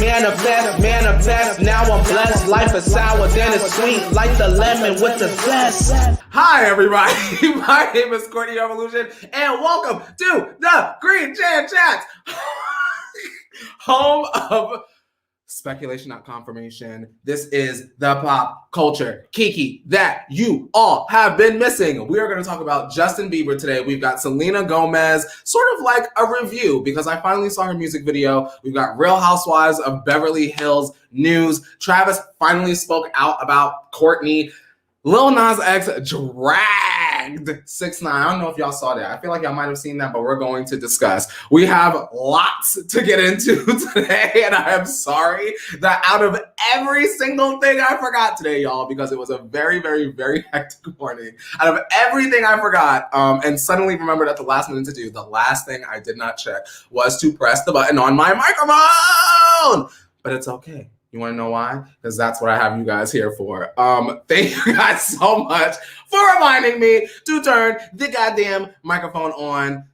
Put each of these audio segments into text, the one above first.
manifest. Now I'm blessed. Life is sour, then it's sweet, like the lemon with the zest. Hi, everybody. My name is Courtneyrevolution, and welcome to the Green Chan Chats, home of speculation, not confirmation. This is the pop culture kiki that you all have been missing. We are going to talk about Justin Bieber today. We've got Selena Gomez, sort of like a review because I finally saw her music video. We've got Real Housewives of Beverly Hills news. Travis finally spoke out about Courtney. Lil Nas X dragged 6ix9ine. I don't know if y'all saw that. I feel like y'all might have seen that, but we're going to discuss. We have lots to get into today, and I am sorry that out of every single thing I forgot today, y'all, because it was a very, very, very hectic morning. Out of everything I forgot, and suddenly remembered at the last minute to do, the last thing I did not check was to press the button on my microphone. But it's okay. You want to know why? Because that's what I have you guys here for. Thank you guys so much for reminding me to turn the goddamn microphone on.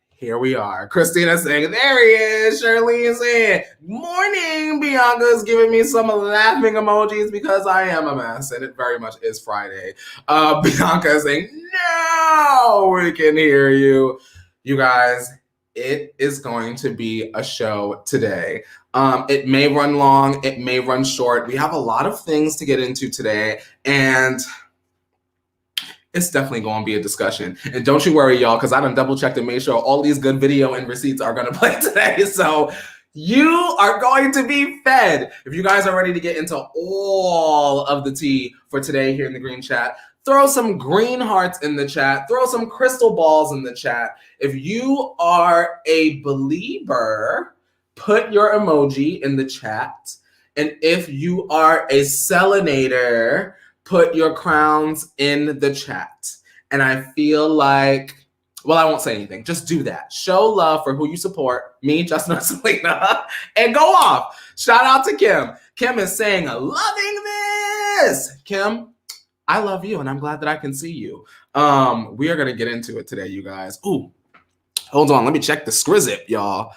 Here we are. Christina saying, there he is. Shirley saying, morning. Bianca's giving me some laughing emojis because I am a mess, and it very much is Friday. Bianca saying, no, we can hear you. You guys, it is going to be a show today. It may run long, it may run short. We have a lot of things to get into today, and it's definitely going to be a discussion. And don't you worry, y'all, because I done double-checked and made sure all these good video and receipts are going to play today. So you are going to be fed. If you guys are ready to get into all of the tea for today here in the Green Chat, throw some green hearts in the chat. Throw some crystal balls in the chat. If you are a believer, put your emoji in the chat. And if you are a Selenator, put your crowns in the chat. And I feel like, well, I won't say anything. Just do that. Show love for who you support, me, Justin, or Selena, and go off. Shout out to Kim. Kim is saying, loving this. Kim, I love you, and I'm glad that I can see you. We are going to get into it today, you guys. Ooh, hold on. Let me check the scrizip, y'all.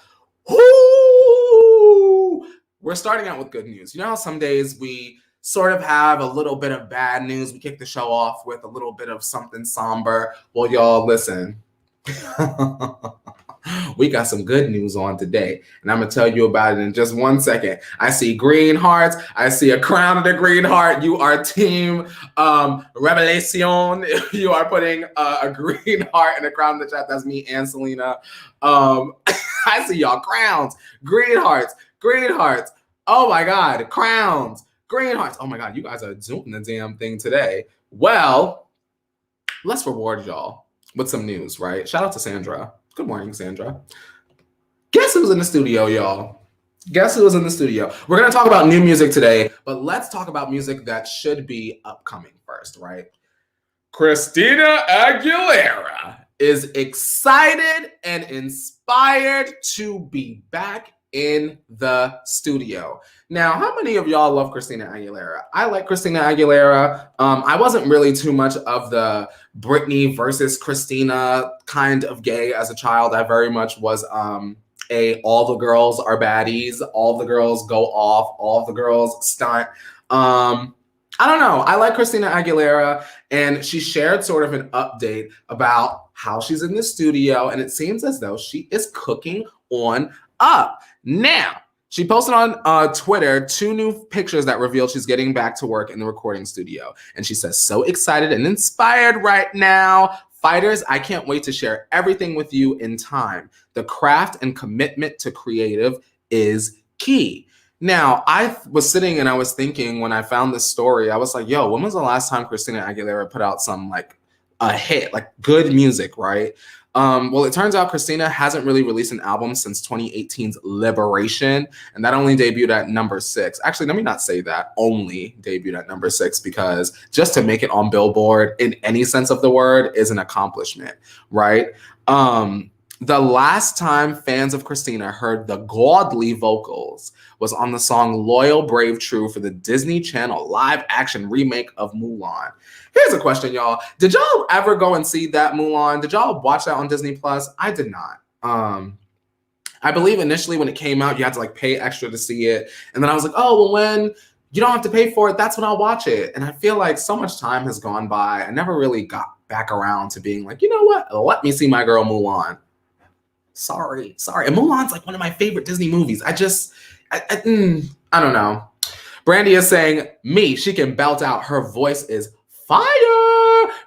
Woo! We're starting out with good news. You know how some days we sort of have a little bit of bad news? We kick the show off with a little bit of something somber. Well, y'all, listen. We got some good news on today, and I'm going to tell you about it in just 1 second. I see green hearts. I see a crown of the green heart. You are team Revelation. You are putting a green heart and a crown in the chat. That's me and Selena. I see y'all crowns, green hearts. Oh, my God, crowns, green hearts. Oh, my God, you guys are doing the damn thing today. Well, let's reward y'all with some news, right? Shout out to Sandra. Good morning, Sandra. Guess who's in the studio, y'all? Guess who is in the studio? We're going to talk about new music today, but let's talk about music that should be upcoming first, right? Christina Aguilera is excited and inspired to be back in the studio. Now, how many of y'all love Christina Aguilera? I like Christina Aguilera. I wasn't really too much of the Britney versus Christina kind of gay as a child. I very much was all the girls are baddies, all the girls go off, all the girls stunt. I don't know. I like Christina Aguilera, and she shared sort of an update about how she's in the studio, and it seems as though she is cooking on up. Now, she posted on Twitter 2 new pictures that revealed she's getting back to work in the recording studio. And she says, so excited and inspired right now. Fighters, I can't wait to share everything with you in time. The craft and commitment to creative is key. Now, I was sitting and I was thinking when I found this story, I was like, yo, when was the last time Christina Aguilera put out some like a hit, like good music, right? Well, it turns out Christina hasn't really released an album since 2018's Liberation, and that only debuted at number 6. Actually, let me not say that, only debuted at number 6, because just to make it on Billboard in any sense of the word is an accomplishment, right? The last time fans of Christina heard the godly vocals was on the song Loyal, Brave, True for the Disney Channel live-action remake of Mulan. Here's a question, y'all. Did y'all ever go and see that Mulan? Did y'all watch that on Disney Plus? I did not. I believe initially when it came out, you had to like pay extra to see it. And then I was like, oh, well, when you don't have to pay for it, that's when I'll watch it. And I feel like so much time has gone by. I never really got back around to being like, you know what? Let me see my girl Mulan. Sorry. And Mulan's like one of my favorite Disney movies. I don't know. Brandy is saying, me, she can belt out. Her voice is fire.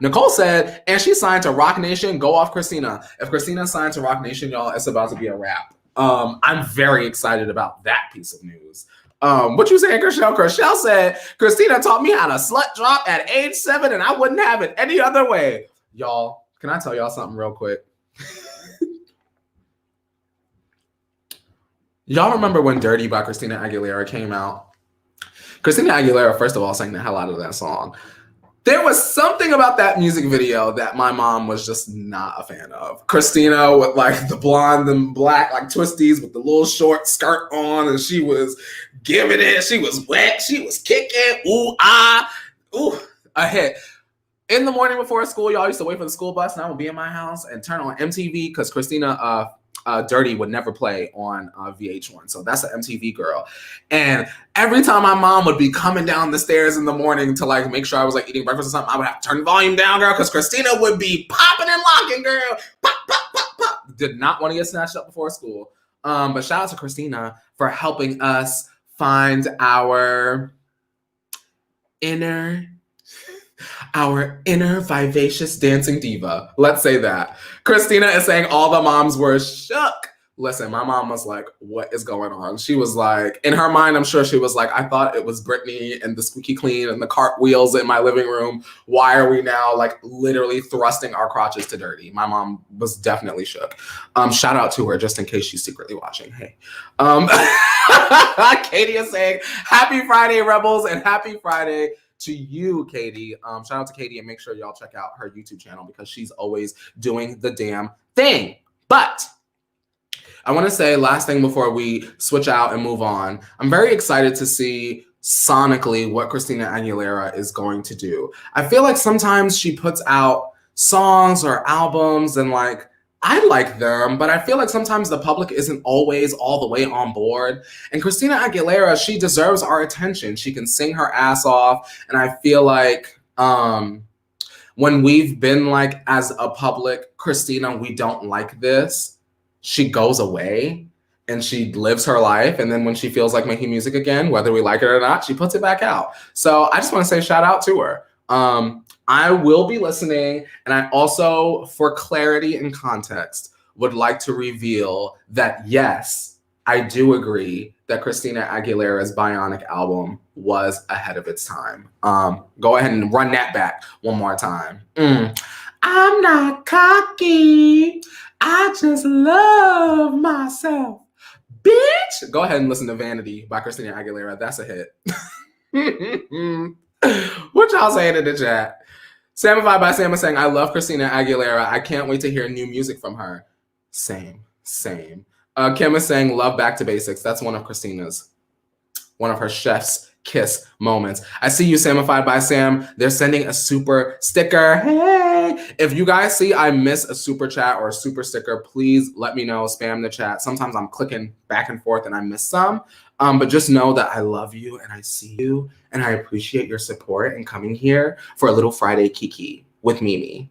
Nicole said, and she signed to Roc Nation. Go off Christina. If Christina signed to Roc Nation, y'all, it's about to be a wrap. I'm very excited about that piece of news. What you saying, Chriselle? Chriselle said, Christina taught me how to slut drop at age 7, and I wouldn't have it any other way. Y'all, can I tell y'all something real quick? Y'all remember when Dirty by Christina Aguilera came out? Christina Aguilera, first of all, sang the hell out of that song. There was something about that music video that my mom was just not a fan of. Christina with like the blonde and black like twisties with the little short skirt on, and she was giving it. She was wet. She was kicking. Ooh, a hit. In the morning before school, y'all used to wait for the school bus, and I would be in my house and turn on MTV because Christina Dirty would never play on VH1. So that's an MTV girl. And every time my mom would be coming down the stairs in the morning to like make sure I was like eating breakfast or something, I would have to turn the volume down, girl, because Christina would be popping and locking, girl. Pop, pop, pop, pop. Did not want to get snatched up before school. But shout out to Christina for helping us find our inner vivacious dancing diva. Let's say that. Christina is saying all the moms were shook. Listen, my mom was like, what is going on? She was like, in her mind, I'm sure she was like, I thought it was Britney and the squeaky clean and the cartwheels in my living room. Why are we now like literally thrusting our crotches to Dirty? My mom was definitely shook. Shout out to her just in case she's secretly watching. Hey. Katie is saying, happy Friday, Rebels, and happy Friday to you, Katie. Shout out to Katie, and make sure y'all check out her YouTube channel because she's always doing the damn thing. But I want to say last thing before we switch out and move on. I'm very excited to see sonically what Christina Aguilera is going to do. I feel like sometimes she puts out songs or albums and like, I like them, but I feel like sometimes the public isn't always all the way on board. And Christina Aguilera, she deserves our attention. She can sing her ass off. And I feel like when we've been like, as a public, Christina, we don't like this, she goes away and she lives her life. And then when she feels like making music again, whether we like it or not, she puts it back out. So I just want to say shout out to her. I will be listening, and I also, for clarity and context, would like to reveal that, yes, I do agree that Christina Aguilera's Bionic album was ahead of its time. Go ahead and run that back one more time. I'm not cocky. I just love myself. Bitch! Go ahead and listen to Vanity by Christina Aguilera. That's a hit. What y'all saying in the chat? Samified by Sam is saying, I love Christina Aguilera. I can't wait to hear new music from her. Same. Kim is saying, love Back to Basics. That's one of Christina's. One of her chef's kiss moments. I see you, Samified by Sam. They're sending a super sticker. Hey! If you guys see I miss a super chat or a super sticker, please let me know. Spam the chat. Sometimes I'm clicking back and forth and I miss some. But just know that I love you and I see you and I appreciate your support and coming here for a little Friday Kiki with Mimi.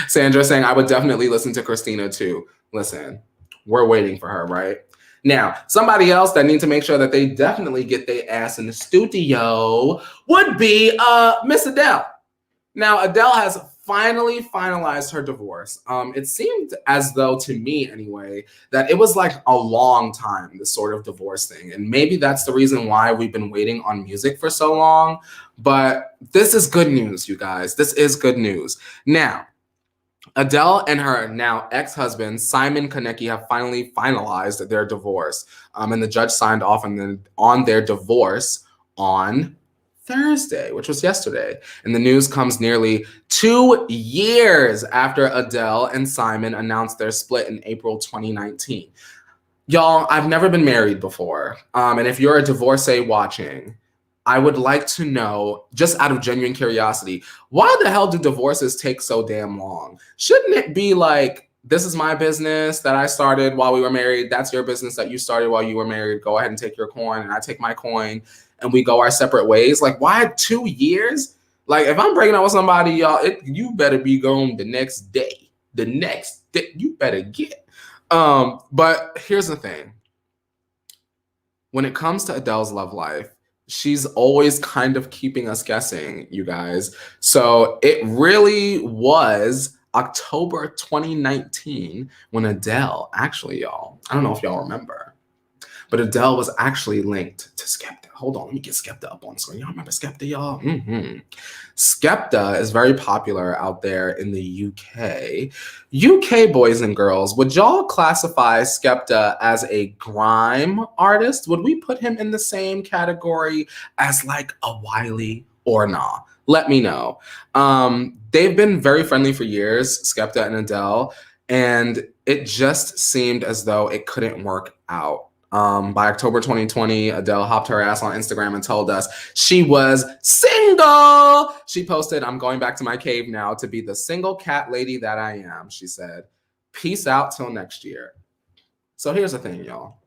Sandra saying, I would definitely listen to Christina too. Listen, we're waiting for her, right? Now, somebody else that needs to make sure that they definitely get their ass in the studio would be Miss Adele. Now, Adele has finally finalized her divorce. It seemed as though, to me anyway, that it was like a long time, this sort of divorce thing. And maybe that's the reason why we've been waiting on music for so long. But this is good news, you guys. This is good news. Now, Adele and her now ex-husband, Simon Konecki, have finally finalized their divorce. And the judge signed off on their divorce on Thursday, which was yesterday. And the news comes nearly 2 years after Adele and Simon announced their split in April 2019. Y'all, I've never been married before. And if you're a divorcee watching, I would like to know, just out of genuine curiosity, why the hell do divorces take so damn long? Shouldn't it be like this is my business that I started while we were married. That's your business that you started while you were married. Go ahead and take your coin, and I take my coin, and we go our separate ways. Like, why 2 years? Like, if I'm breaking up with somebody, y'all, you better be gone the next day. The next day, you better get. But here's the thing. When it comes to Adele's love life, she's always kind of keeping us guessing, you guys. So it really was October 2019 when Adele, actually, y'all, I don't know if y'all remember, but Adele was actually linked to Skepta. Hold on, let me get Skepta up on the screen. Y'all remember Skepta, y'all? Skepta is very popular out there in the UK. UK boys and girls, would y'all classify Skepta as a grime artist? Would we put him in the same category as like a Wiley or nah? Let me know. They've been very friendly for years, Skepta and Adele, and it just seemed as though it couldn't work out. By October 2020, Adele hopped her ass on Instagram and told us she was single. She posted, "I'm going back to my cave now to be the single cat lady that I am," she said. "Peace out till next year." So here's the thing, y'all.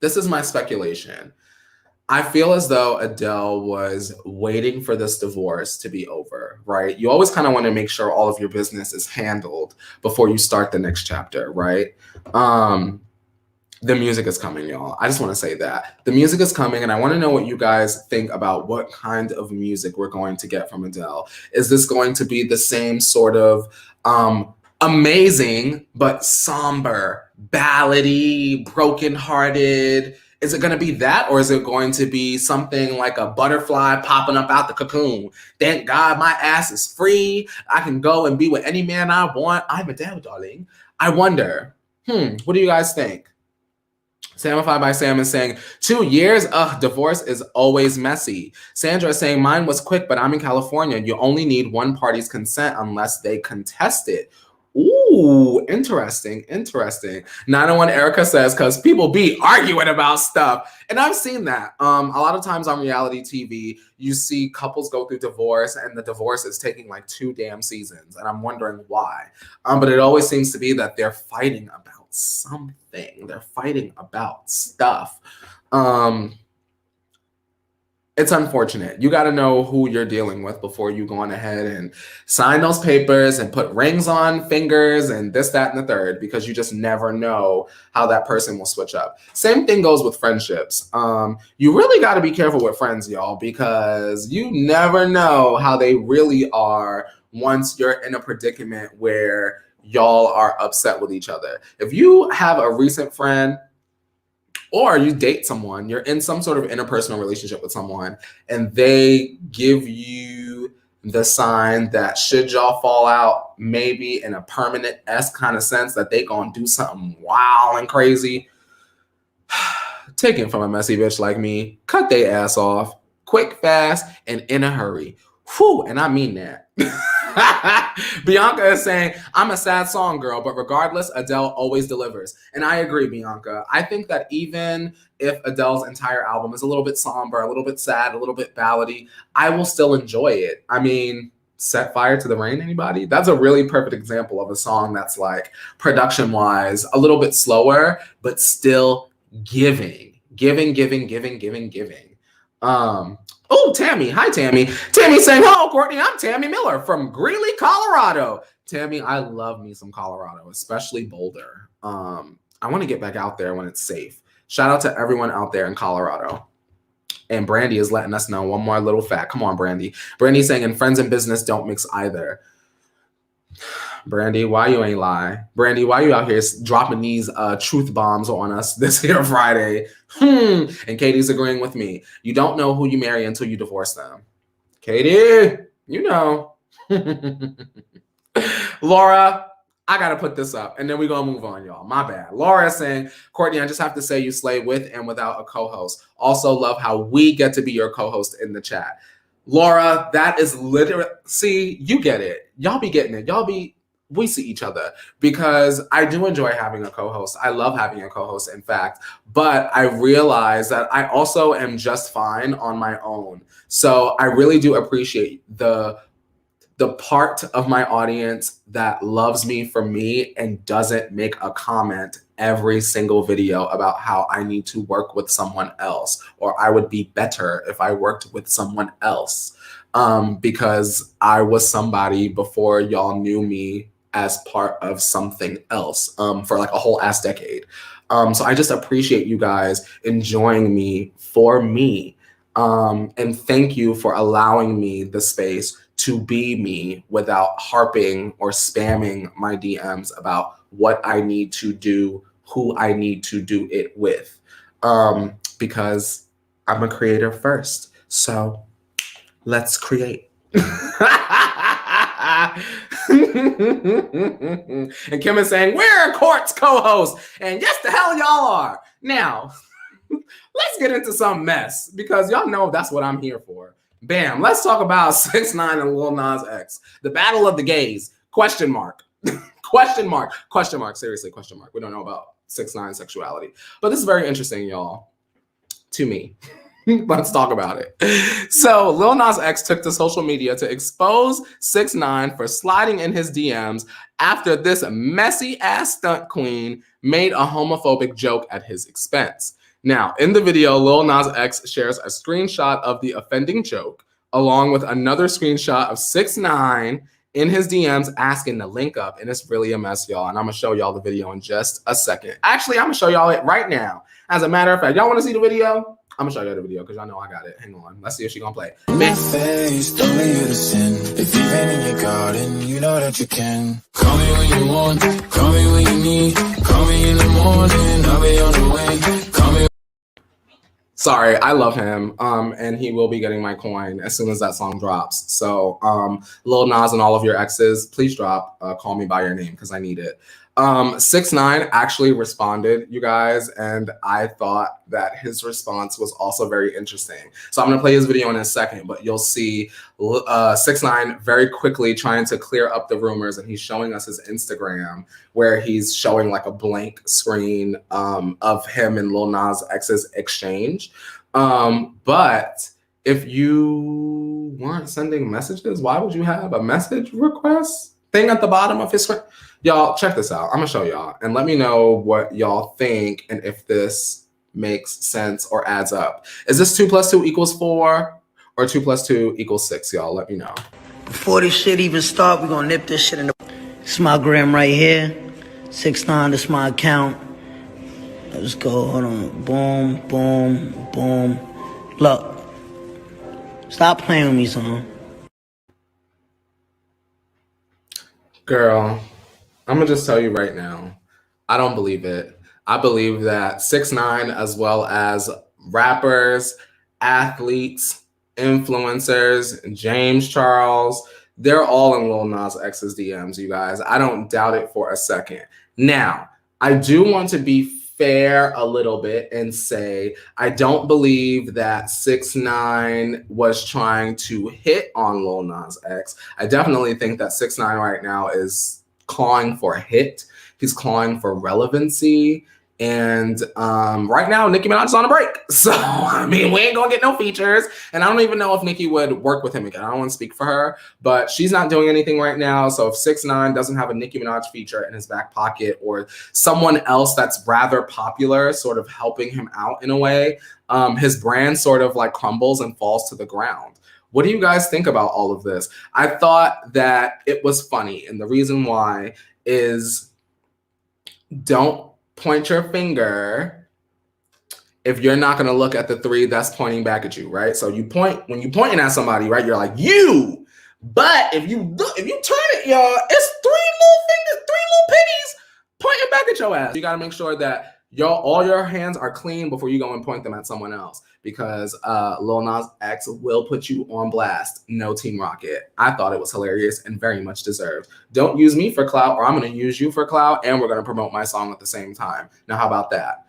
This is my speculation. I feel as though Adele was waiting for this divorce to be over, right? You always kind of want to make sure all of your business is handled before you start the next chapter, right? The music is coming, y'all. I just want to say that. The music is coming, and I want to know what you guys think about what kind of music we're going to get from Adele. Is this going to be the same sort of amazing but somber, ballady, brokenhearted? Is it going to be that, or is it going to be something like a butterfly popping up out the cocoon? Thank God my ass is free. I can go and be with any man I want. I'm Adele, darling. I wonder. What do you guys think? Samified by Sam is saying, 2 years? Ugh, divorce is always messy. Sandra is saying, mine was quick, but I'm in California. You only need one party's consent unless they contest it. Ooh, interesting. 901 Erica says, because people be arguing about stuff. And I've seen that. A lot of times on reality TV, you see couples go through divorce, and the divorce is taking like 2 damn seasons. And I'm wondering why. But it always seems to be that they're fighting about something. They're fighting about stuff. It's unfortunate. You got to know who you're dealing with before you go on ahead and sign those papers and put rings on fingers and this, that, and the third, because you just never know how that person will switch up. Same thing goes with friendships. You really got to be careful with friends, y'all, because you never know how they really are once you're in a predicament where y'all are upset with each other. If you have a recent friend or you date someone, you're in some sort of interpersonal relationship with someone, and they give you the sign that should y'all fall out, maybe in a permanent-esque kind of sense that they gonna do something wild and crazy, take it from a messy bitch like me. Cut they ass off, quick, fast, and in a hurry. Whew, and I mean that. Bianca is saying, I'm a sad song girl, but regardless, Adele always delivers. And I agree, Bianca. I think that even if Adele's entire album is a little bit somber, a little bit sad, a little bit ballady, I will still enjoy it. I mean, Set Fire to the Rain, anybody? That's a really perfect example of a song that's like, production-wise, a little bit slower, but still giving. Oh, Tammy. Hi, Tammy. Tammy saying, hello, Courtney. I'm Tammy Miller from Greeley, Colorado. Tammy, I love me some Colorado, especially Boulder. I want to get back out there when it's safe. Shout out to everyone out there in Colorado. And Brandy is letting us know one more little fact. Come on, Brandy. Brandy's saying, and friends and business don't mix either. Brandy, why you ain't lie? Brandy, why you out here dropping these truth bombs on us this here Friday? And Katie's agreeing with me. You don't know who you marry until you divorce them. Katie, you know. Laura, I got to put this up, and then we're going to move on, y'all. My bad. Laura is saying, Courtney, I just have to say you slay with and without a co-host. Also love how we get to be your co-host in the chat. Laura, that is literally, see, you get it. Y'all be getting it. We see each other, because I do enjoy having a co-host. I love having a co-host, in fact, but I realize that I also am just fine on my own. So I really do appreciate the the part of my audience that loves me for me and doesn't make a comment every single video about how I need to work with someone else, or I would be better if I worked with someone else, because I was somebody before y'all knew me as part of something else, for like a whole ass decade. So I just appreciate you guys enjoying me for me. And thank you for allowing me the space to be me without harping or spamming my DMs about what I need to do, who I need to do it with, because I'm a creator first. So let's create. And Kim is saying, we're Court's co-host. And yes, the hell y'all are. Now, let's get into some mess, because y'all know that's what I'm here for. Bam, let's talk about 6ix9ine and Lil Nas X. The battle of the gays, question mark. Question mark, seriously, question mark. We don't know about 6ix9ine sexuality. But this is very interesting, y'all, to me. Let's talk about it. So Lil Nas X took to social media to expose 6ix9ine for sliding in his DMs after this messy ass stunt queen made a homophobic joke at his expense. Now, in the video, Lil Nas X shares a screenshot of the offending joke, along with another screenshot of 6ix9ine in his DMs asking to link up, and it's really a mess, y'all, and I'm gonna show y'all the video in just a second. Actually, I'm gonna show y'all it right now. As a matter of fact, y'all wanna see the video? I'm gonna show you the video because y'all know I got it. Hang on. Let's see if she's gonna play it. My face, don't leave you to sin. If you've been in your garden, you know that you can. Call me when you want, call me when you need. Call me in the morning, I'll be on the way. Call me. Sorry, I love him. And he will be getting my coin as soon as that song drops. So Lil Nas and all of your exes, please drop Call Me By Your Name because I need it. 6ix9ine actually responded, you guys, and I thought that his response was also very interesting. So I'm gonna play his video in a second, but you'll see 6ix9ine very quickly trying to clear up the rumors, and he's showing us his Instagram where he's showing like a blank screen of him and Lil Nas X's exchange. But if you weren't sending messages, why would you have a message request thing at the bottom of his screen? Y'all, check this out. I'm gonna show y'all and let me know what y'all think and if this makes sense or adds up. Is this 2 + 2 = 4 or 2 + 2 = 6, y'all? Let me know. Before this shit even start, we're gonna nip this shit in the... This is my gram right here. 6ix9ine, this is my account. Let's go, hold on. Boom, boom, boom. Look. Stop playing with me, son. Girl, I'm gonna just tell you right now, I don't believe it. I believe that 6ix9ine, as well as rappers, athletes, influencers, James Charles, they're all in Lil Nas X's DMs, you guys. I don't doubt it for a second. Now, I do want to be fair a little bit and say I don't believe that 6ix9ine was trying to hit on Lil Nas X. I definitely think that 6ix9ine right now is clawing for a hit. He's clawing for relevancy. And right now, Nicki Minaj is on a break. So, I mean, we ain't gonna get no features. And I don't even know if Nicki would work with him again. I don't want to speak for her, but she's not doing anything right now. So if 6ix9ine doesn't have a Nicki Minaj feature in his back pocket or someone else that's rather popular sort of helping him out in a way, his brand sort of like crumbles and falls to the ground. What do you guys think about all of this? I thought that it was funny. And the reason why is don't point your finger if you're not going to look at the 3 that's pointing back at you, right? So you point, when you're pointing at somebody, right, you're like, you. But if you turn it, y'all, it's 3 little fingers, 3 little pennies pointing back at your ass. You got to make sure that all your hands are clean before you go and point them at someone else, because Lil Nas X will put you on blast. No Team Rocket. I thought it was hilarious and very much deserved. Don't use me for clout, or I'm going to use you for clout, and we're going to promote my song at the same time. Now, how about that?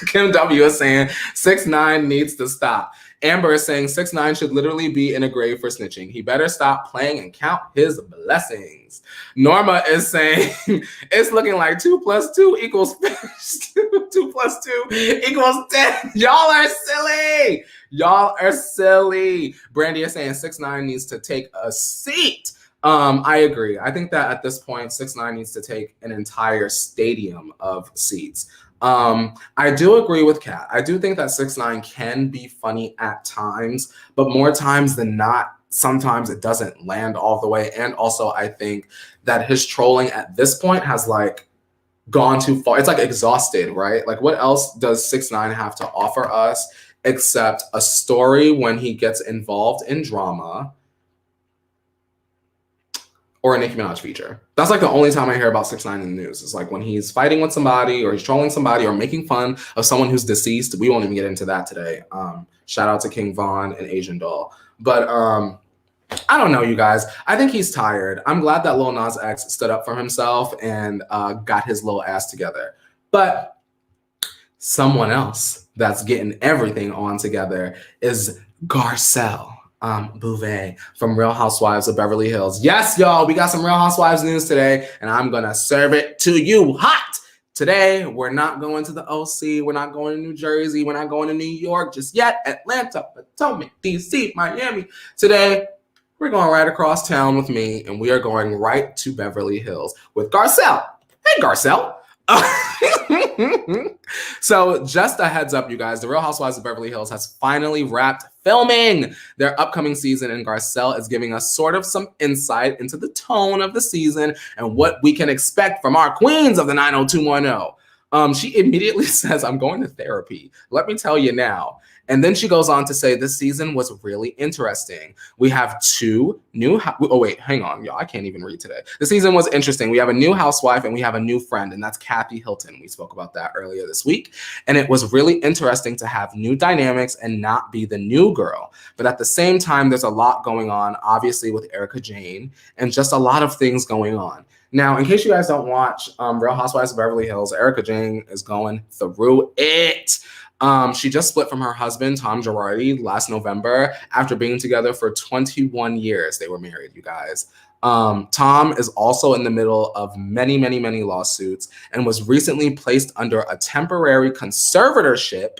Kim W is saying 6ix9ine needs to stop. Amber is saying 6ix9ine should literally be in a grave for snitching. He better stop playing and count his blessings. Norma is saying it's looking like 2 + 2 = 2 + 2 = 10. Y'all are silly. Y'all are silly. Brandy is saying 6ix9ine needs to take a seat. I agree. I think that at this point, 6ix9ine needs to take an entire stadium of seats. I do agree with Kat. I do think that 6ix9ine can be funny at times, but more times than not, sometimes it doesn't land all the way. And also, I think that his trolling at this point has like gone too far. It's like exhausted, right? Like, what else does 6ix9ine have to offer us except a story when he gets involved in drama or a Nicki Minaj feature? That's like the only time I hear about 6ix9ine in the news. It's like when he's fighting with somebody or he's trolling somebody or making fun of someone who's deceased. We won't even get into that today. Shout out to King Von and Asian Doll. But I don't know, you guys. I think he's tired. I'm glad that Lil Nas X stood up for himself and got his little ass together. But someone else that's getting everything on together is Garcelle Beauvais from Real Housewives of Beverly Hills. Yes, y'all, we got some Real Housewives news today, and I'm going to serve it to you hot. Today, we're not going to the OC. We're not going to New Jersey. We're not going to New York just yet. Atlanta, Potomac, DC, Miami. Today, we're going right across town with me, and we are going right to Beverly Hills with Garcelle. Hey, Garcelle. So just a heads up, you guys, the Real Housewives of Beverly Hills has finally wrapped filming their upcoming season, and Garcelle is giving us sort of some insight into the tone of the season and what we can expect from our queens of the 90210. She immediately says, I'm going to therapy. Let me tell you now. And then she goes on to say this season was really interesting. We have two new, oh wait, hang on, y'all, I can't even read today. The season was interesting. We have a new housewife and we have a new friend, and that's Kathy Hilton. We spoke about that earlier this week. And it was really interesting to have new dynamics and not be the new girl. But at the same time, there's a lot going on, obviously with Erika Jayne, and just a lot of things going on. Now, in case you guys don't watch Real Housewives of Beverly Hills, Erika Jayne is going through it. She just split from her husband, Tom Girardi, last November after being together for 21 years. They were married, you guys. Tom is also in the middle of many, many, many lawsuits and was recently placed under a temporary conservatorship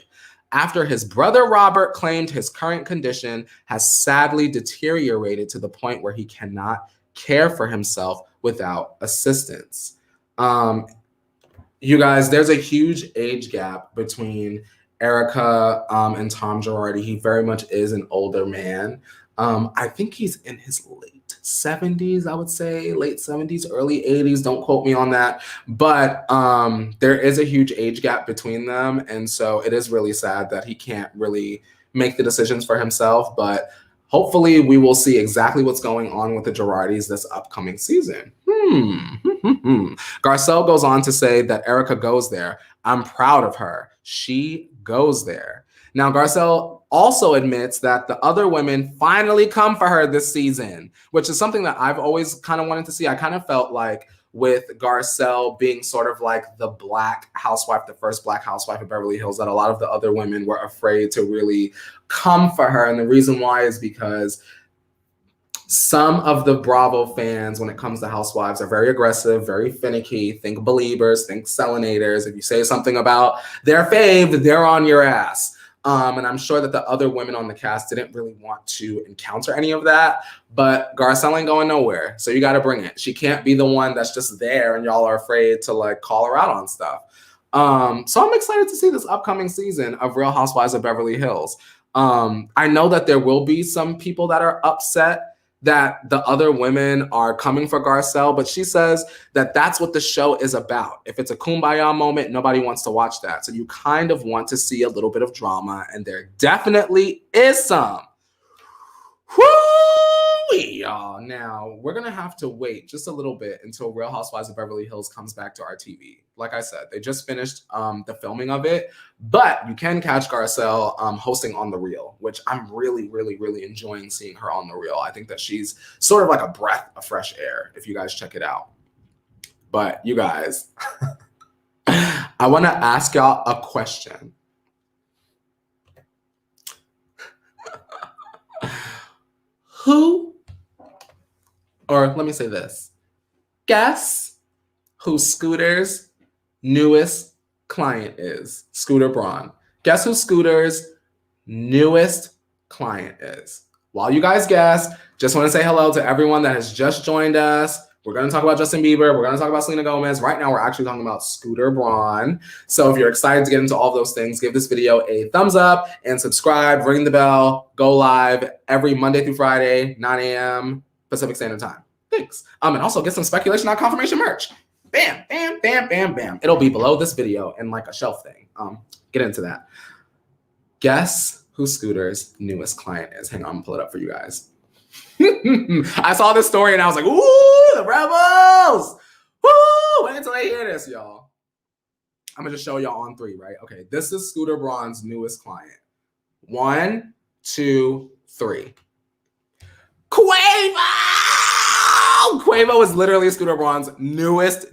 after his brother Robert claimed his current condition has sadly deteriorated to the point where he cannot care for himself without assistance. You guys, there's a huge age gap between Erika and Tom Girardi. He very much is an older man. I think he's in his late 70s, I would say, late 70s, early 80s. Don't quote me on that. But there is a huge age gap between them. And so it is really sad that he can't really make the decisions for himself. But hopefully we will see exactly what's going on with the Girardis this upcoming season. Garcelle goes on to say that Erika goes there. I'm proud of her. She goes there. Now, Garcelle also admits that the other women finally come for her this season, which is something that I've always kind of wanted to see. I kind of felt like with Garcelle being sort of like the black housewife, the first black housewife of Beverly Hills, that a lot of the other women were afraid to really come for her. And the reason why is because some of the Bravo fans, when it comes to housewives, are very aggressive, very finicky. Think Beliebers, think Selenators. If you say something about their fave, they're on your ass. And I'm sure that the other women on the cast didn't really want to encounter any of that. But Garcelle ain't going nowhere. So you got to bring it. She can't be the one that's just there and y'all are afraid to like call her out on stuff. So I'm excited to see this upcoming season of Real Housewives of Beverly Hills. I know that there will be some people that are upset that the other women are coming for Garcelle, but she says that that's what the show is about. If it's a kumbaya moment, nobody wants to watch that. So you kind of want to see a little bit of drama, and there definitely is some. Whoo-wee, y'all. Now, we're going to have to wait just a little bit until Real Housewives of Beverly Hills comes back to our TV. Like I said, they just finished the filming of it, but you can catch Garcelle hosting on The Real, which I'm really, really, really enjoying seeing her on The Real. I think that she's sort of like a breath of fresh air if you guys check it out. But you guys, I want to ask y'all a question. Or let me say this, guess who Scooter's newest client is? Scooter Braun. Guess who Scooter's newest client is? While you guys guess, just want to say hello to everyone that has just joined us. We're going to talk about Justin Bieber. We're going to talk about Selena Gomez. Right now, we're actually talking about Scooter Braun. So if you're excited to get into all of those things, give this video a thumbs up and subscribe, ring the bell, go live every Monday through Friday, 9 a.m. Pacific Standard Time. Thanks. And also get some speculation on confirmation merch. Bam, bam, bam, bam, bam. It'll be below this video in like a shelf thing. Get into that. Guess who Scooter's newest client is. Hang on, I'll pull it up for you guys. I saw this story and I was like, ooh, the Rebels! Woo! Wait until I hear this, y'all. I'm gonna just show y'all on 3, right? Okay, this is Scooter Braun's newest client. 1, 2, 3. Quavo! Quavo is literally Scooter Braun's newest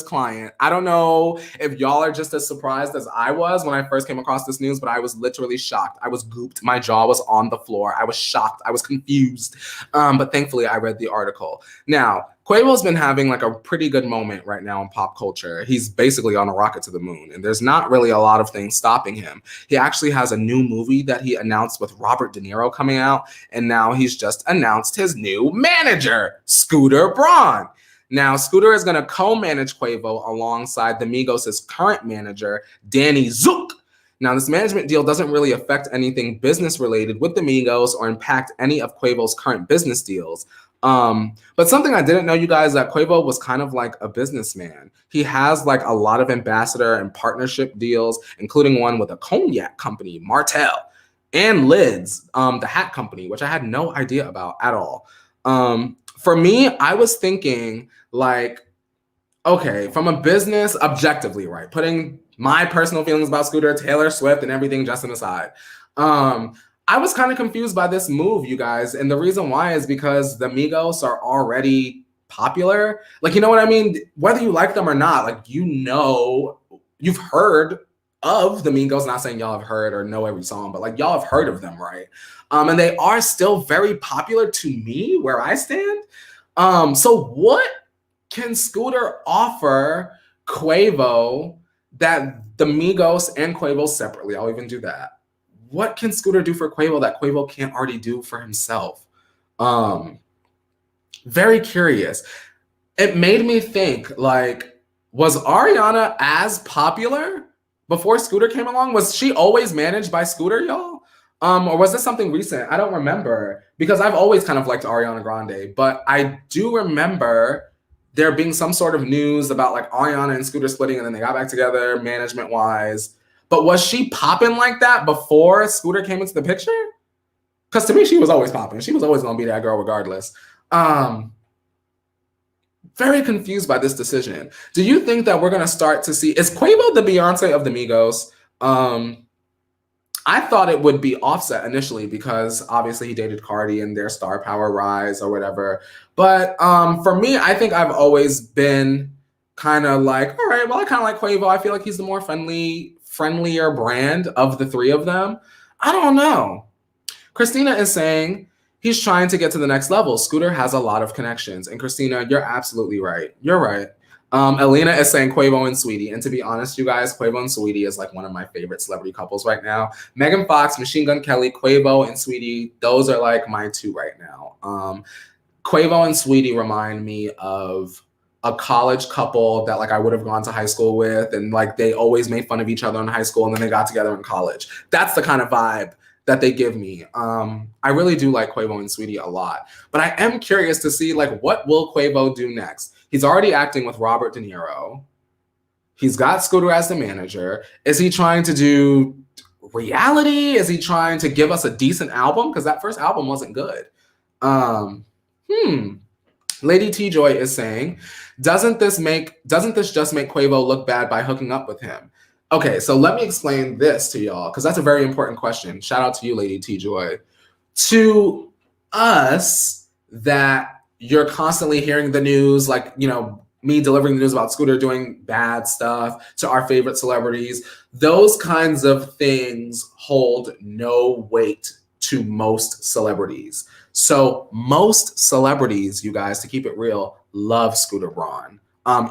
client. I don't know if y'all are just as surprised as I was when I first came across this news, but I was literally shocked. I was gooped. My jaw was on the floor. I was shocked. I was confused. But thankfully, I read the article. Now, Quavo's been having like a pretty good moment right now in pop culture. He's basically on a rocket to the moon, and there's not really a lot of things stopping him. He actually has a new movie that he announced with Robert De Niro coming out, and now he's just announced his new manager, Scooter Braun. Now, Scooter is going to co-manage Quavo alongside the Migos' current manager, Danny Zook. Now, this management deal doesn't really affect anything business-related with the Migos or impact any of Quavo's current business deals. But something I didn't know, you guys, that Quavo was kind of like a businessman. He has like a lot of ambassador and partnership deals, including one with a cognac company, Martell, and Lids, the hat company, which I had no idea about at all. For me, I was thinking like, okay, from a business objectively, right? Putting my personal feelings about Scooter, Taylor Swift, and everything just aside. I was kind of confused by this move, you guys. And the reason why is because the Migos are already popular. Like, you know what I mean? Whether you like them or not, like, you know, you've heard of the Migos. Not saying y'all have heard or know every song, but like y'all have heard of them, right? And they are still very popular to me where I stand. So what can Scooter offer Quavo that the Migos and Quavo separately? I'll even do that. What can Scooter do for Quavo that Quavo can't already do for himself? Very curious. It made me think, like, was Ariana as popular before Scooter came along? Was she always managed by Scooter, y'all? Or was this something recent? I don't remember, because I've always kind of liked Ariana Grande, but I do remember there being some sort of news about like Ariana and Scooter splitting and then they got back together management-wise. But was she popping like that before Scooter came into the picture? Because to me, she was always popping. She was always going to be that girl regardless. Very confused by this decision. Do you think that we're going to start to see... Is Quavo the Beyonce of the Migos? I thought it would be Offset initially because obviously he dated Cardi and their star power rise or whatever. But for me, I think I've always been kind of like, all right, well, I kind of like Quavo. I feel like he's the more friendlier brand of the three of them. I don't know. Christina is saying he's trying to get to the next level. Scooter has a lot of connections. And Christina, you're absolutely right. You're right. Elena is saying Quavo and Sweetie. And to be honest, you guys, Quavo and Sweetie is like one of my favorite celebrity couples right now. Megan Fox, Machine Gun Kelly, Quavo and Sweetie, those are like my two right now. Quavo and Sweetie remind me of a college couple that like I would have gone to high school with, and like they always made fun of each other in high school and then they got together in college. That's the kind of vibe that they give me. I really do like Quavo and Sweetie a lot, but I am curious to see like what will Quavo do next? He's already acting with Robert De Niro. He's got Scooter as the manager. Is he trying to do reality? Is he trying to give us a decent album? Because that first album wasn't good. Lady T Joy is saying, doesn't this just make Quavo look bad by hooking up with him? Okay, so let me explain this to y'all, because that's a very important question. Shout out to you, Lady T Joy. To us, that you're constantly hearing the news, like, you know, me delivering the news about Scooter doing bad stuff to our favorite celebrities, those kinds of things hold no weight to most celebrities. So most celebrities, you guys, to keep it real, love Scooter Braun.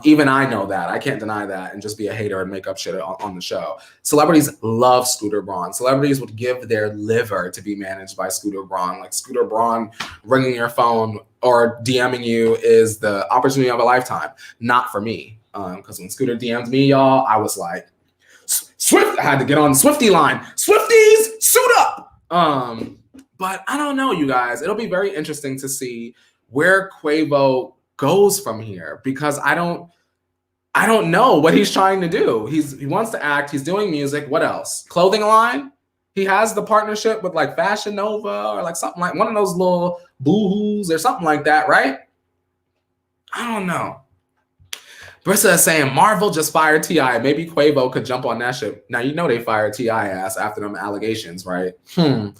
Even I know that. I can't deny that and just be a hater and make up shit on the show. Celebrities love Scooter Braun. Celebrities would give their liver to be managed by Scooter Braun. Like Scooter Braun ringing your phone or DMing you is the opportunity of a lifetime. Not for me. Because when Scooter DM'd me, y'all, I was like, Swift, I had to get on the Swiftie line. Swifties, suit up! But I don't know, you guys. It'll be very interesting to see where Quavo goes from here, because I don't know what he's trying to do. He wants to act. He's doing music. What else? Clothing line? He has the partnership with like Fashion Nova or like something like one of those little boohoos or something like that, right? I don't know. Brissa is saying Marvel just fired T.I. Maybe Quavo could jump on that ship. Now, you know they fired T.I. ass after them allegations, right? And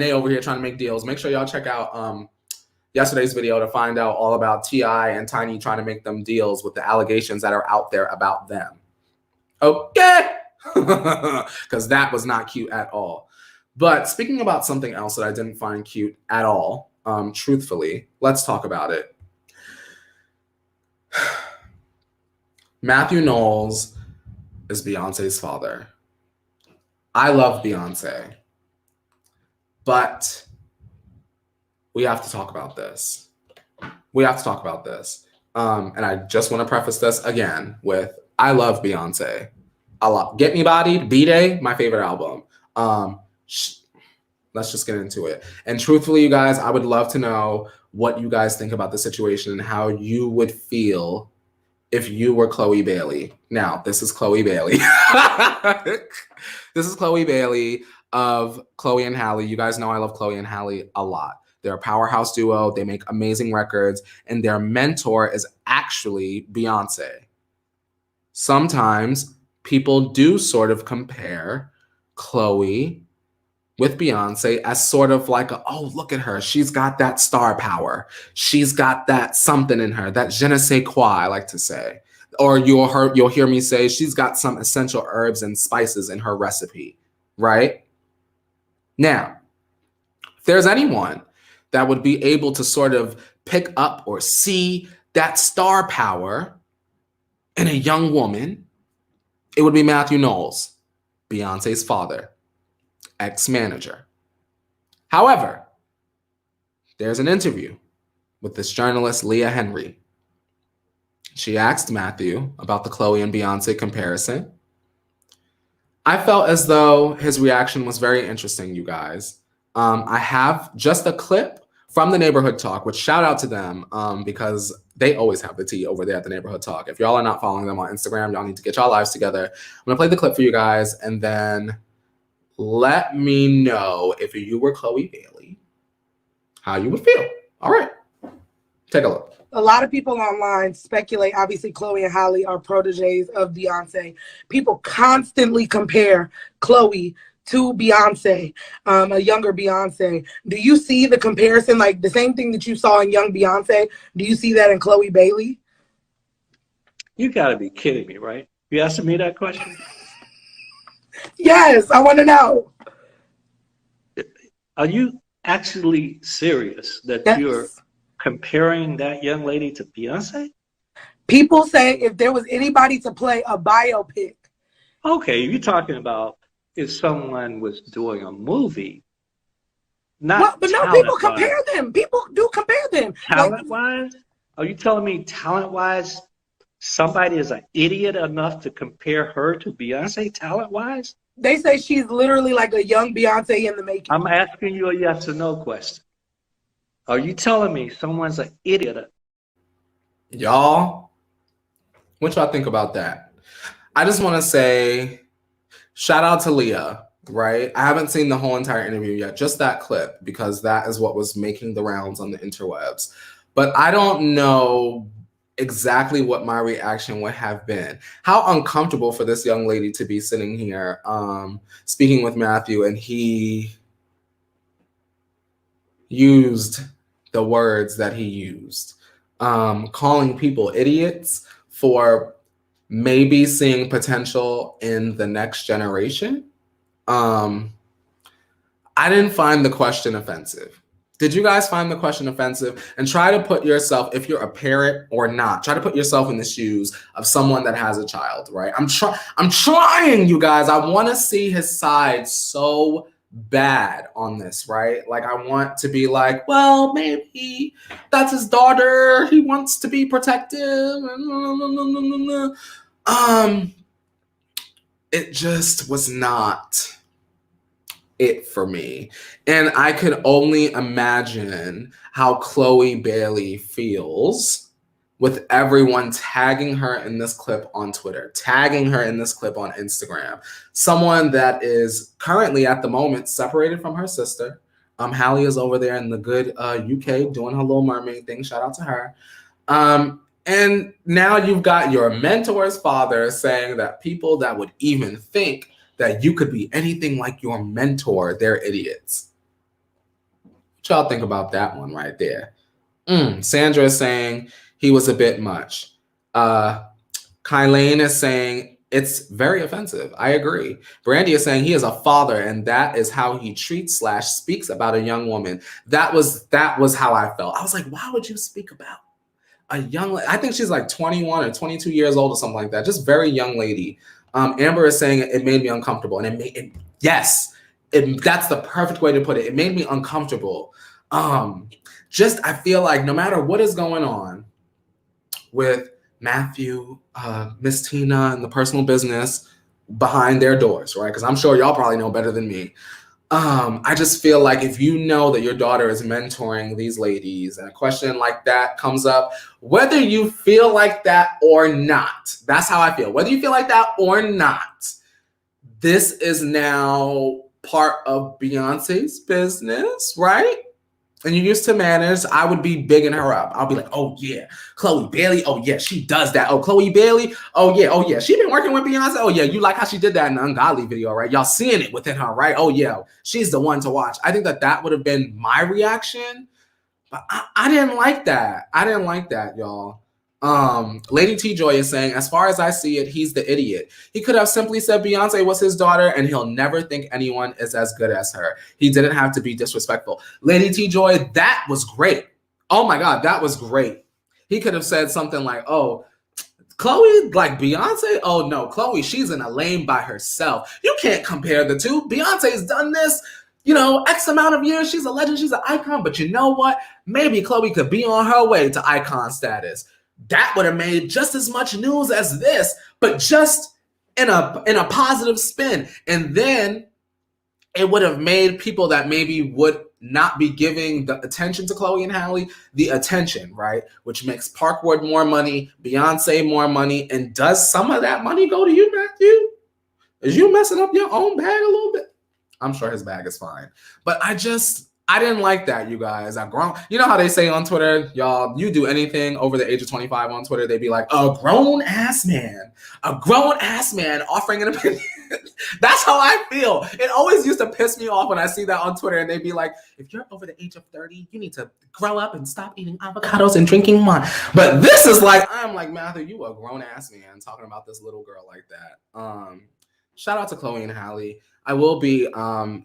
they over here trying to make deals. Make sure y'all check out yesterday's video to find out all about T.I. and Tiny trying to make them deals with the allegations that are out there about them. Okay? Because that was not cute at all. But speaking about something else that I didn't find cute at all, truthfully, let's talk about it. Matthew Knowles is Beyonce's father. I love Beyonce, but we have to talk about this. We have to talk about this. And I just want to preface this again with, I love Beyonce a lot. Get Me Bodied, B-Day, my favorite album. Let's just get into it. And truthfully, you guys, I would love to know what you guys think about the situation and how you would feel if you were Khloe Bailey. Now, this is Khloe Bailey. This is Khloe Bailey of Khloe and Halle. You guys know I love Khloe and Halle a lot. They're a powerhouse duo. They make amazing records. And their mentor is actually Beyonce. Sometimes people do sort of compare Khloe with Beyonce as sort of like, oh, look at her. She's got that star power. She's got that something in her, that je ne sais quoi, I like to say. Or you'll hear me say she's got some essential herbs and spices in her recipe, right? Now, if there's anyone that would be able to sort of pick up or see that star power in a young woman, it would be Matthew Knowles, Beyonce's father, ex-manager. However, there's an interview with this journalist, Leah Henry. She asked Matthew about the Khloe and Beyonce comparison. I felt as though his reaction was very interesting, you guys. I have just a clip from the Neighborhood Talk, which shout out to them because they always have the tea over there at the Neighborhood Talk. If y'all are not following them on Instagram, y'all need to get y'all lives together. I'm going to play the clip for you guys, and then let me know if you were Khloe Bailey, how you would feel. All right, take a look. A lot of people online speculate, obviously Khloe and Halle are proteges of Beyonce. People constantly compare Khloe to Beyonce, a younger Beyonce. Do you see the comparison, like the same thing that you saw in young Beyonce? Do you see that in Khloe Bailey? You gotta be kidding me, right? You asking me that question? Yes, I want to know. Are you actually serious that Yes. you're comparing that young lady to Beyonce? People say if there was anybody to play a biopic. Okay, you're talking about if someone was doing a movie, not Well, but no, people compare them. People do compare them. Talent-wise? Are you telling me talent-wise, somebody is an idiot enough to compare her to Beyonce talent-wise? They say she's literally like a young Beyonce in the making. I'm asking you a yes or no question. Are you telling me someone's an idiot? Y'all, what y'all think about that? I just want to say, shout out to Leah, right? I haven't seen the whole entire interview yet, just that clip, because that is what was making the rounds on the interwebs. But I don't know exactly what my reaction would have been. How uncomfortable for this young lady to be sitting here speaking with Matthew, and he used the words that he used, calling people idiots for maybe seeing potential in the next generation. I didn't find the question offensive. Did you guys find the question offensive? And try to put yourself, if you're a parent or not, try to put yourself in the shoes of someone that has a child, right? I'm trying, you guys. I want to see his side so bad on this, right? Like, I want to be like, well, maybe that's his daughter. He wants to be protective. It just was not it for me. And I could only imagine how Khloe Bailey feels with everyone tagging her in this clip on Twitter, tagging her in this clip on Instagram. Someone that is currently at the moment separated from her sister. Halle is over there in the good UK doing her Little Mermaid thing. Shout out to her. And now you've got your mentor's father saying that people that would even think that you could be anything like your mentor, they're idiots. What y'all think about that one right there? Sandra is saying he was a bit much. Kylane is saying it's very offensive. I agree. Brandy is saying he is a father and that is how he treats / speaks about a young woman. That was how I felt. I was like, why would you speak about a young lady? I think she's like 21 or 22 years old or something like that. Just very young lady. Amber is saying it made me uncomfortable, and that's the perfect way to put it. It made me uncomfortable. I feel like no matter what is going on with Matthew, Miss Tina, and the personal business behind their doors, right? Because I'm sure y'all probably know better than me. I just feel like if you know that your daughter is mentoring these ladies and a question like that comes up, whether you feel like that or not, that's how I feel. Whether you feel like that or not, this is now part of Beyonce's business, right? And you used to manage, I would be bigging her up. I'll be like, oh yeah, Chloe Bailey, oh yeah, she does that. Oh, Chloe Bailey, oh yeah, she been working with Beyonce. Oh yeah, you like how she did that in the Ungodly video, right? Y'all seeing it within her, right? Oh yeah, she's the one to watch. I think that would have been my reaction, but I didn't like that. I didn't like that, y'all. Lady T Joy is saying, as far as I see it, he's the idiot. He could have simply said Beyonce was his daughter and he'll never think anyone is as good as her. He didn't have to be disrespectful. Lady T Joy, that was great. Oh my God, that was great. He could have said something like, oh, Chloe, like Beyonce? Oh no, Chloe, she's in a lane by herself. You can't compare the two. Beyonce's done this, X amount of years. She's a legend, she's an icon. But you know what? Maybe Chloe could be on her way to icon status. That would have made just as much news as this, but just in a positive spin. And then it would have made people that maybe would not be giving the attention to Chloe and Halle the attention, right? Which makes Parkwood more money, Beyonce more money. And does some of that money go to you, Matthew? Is you messing up your own bag a little bit? I'm sure his bag is fine. But I didn't like that, you guys. You know how they say on Twitter, y'all, you do anything over the age of 25 on Twitter, they'd be like, a grown-ass man offering an opinion. That's how I feel. It always used to piss me off when I see that on Twitter, and they'd be like, if you're over the age of 30, you need to grow up and stop eating avocados and drinking wine. But this is like, I'm like, Matthew, you a grown-ass man talking about this little girl like that. Shout out to Chloe and Halle. I will be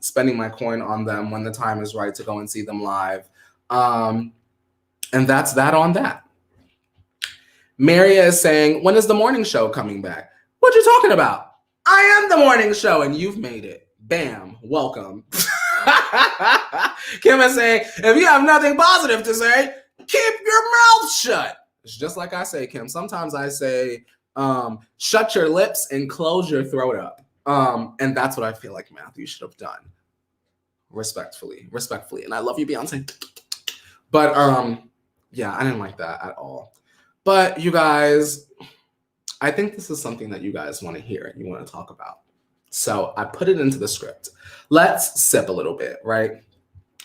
spending my coin on them when the time is right to go and see them live. And that's that on that. Maria is saying, when is the morning show coming back? What you talking about? I am the morning show and you've made it. Bam. Welcome. Kim is saying, if you have nothing positive to say, keep your mouth shut. It's just like I say, Kim. Sometimes I say, shut your lips and close your throat up. And that's what I feel like Matthew should have done. Respectfully. And I love you, Beyonce. But yeah, I didn't like that at all. But you guys, I think this is something that you guys want to hear and you want to talk about. So I put it into the script. Let's sip a little bit, right?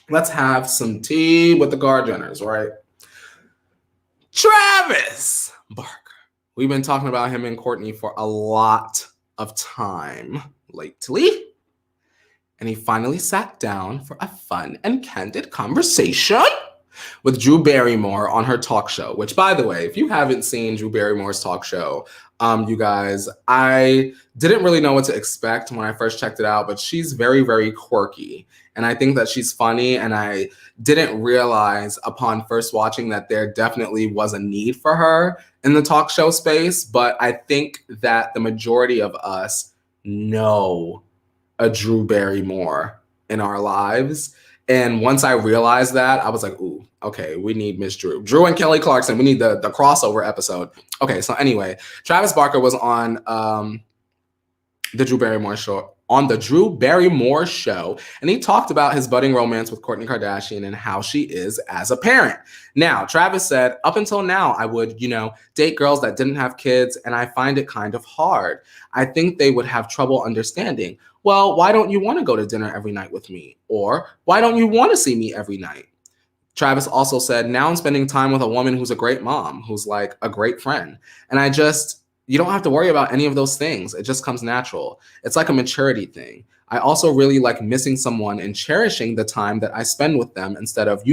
Let's have some tea with the Gardners, right? Travis Barker. We've been talking about him and Courtney for a lot of time lately, and he finally sat down for a fun and candid conversation with Drew Barrymore on her talk show, which, by the way, if you haven't seen Drew Barrymore's talk show, You guys. I didn't really know what to expect when I first checked it out, but she's very, very quirky. And I think that she's funny, and I didn't realize upon first watching that there definitely was a need for her in the talk show space. But I think that the majority of us know a Drew Barrymore in our lives. And once I realized that, I was like, ooh, okay, we need Miss Drew. Drew and Kelly Clarkson, we need the crossover episode. Okay, so anyway, Travis Barker was on the Drew Barrymore show, and he talked about his budding romance with Kourtney Kardashian and how she is as a parent. Now, Travis said, up until now, I would, date girls that didn't have kids, and I find it kind of hard. I think they would have trouble understanding. Well, why don't you want to go to dinner every night with me? Or why don't you want to see me every night? Travis also said, now I'm spending time with a woman who's a great mom, who's like a great friend. And you don't have to worry about any of those things. It just comes natural. It's like a maturity thing. I also really like missing someone and cherishing the time that I spend with them instead of,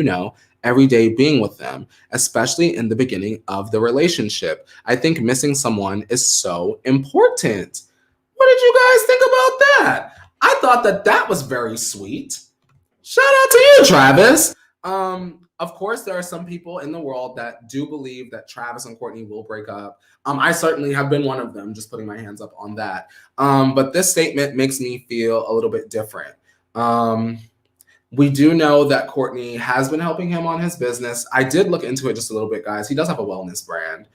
every day being with them, especially in the beginning of the relationship. I think missing someone is so important. What did you guys think about that? I thought that was very sweet. Shout out to you, Travis. Of course, there are some people in the world that do believe that Travis and Kourtney will break up. I certainly have been one of them, just putting my hands up on that. But this statement makes me feel a little bit different. We do know that Kourtney has been helping him on his business. I did look into it just a little bit, guys. He does have a wellness brand.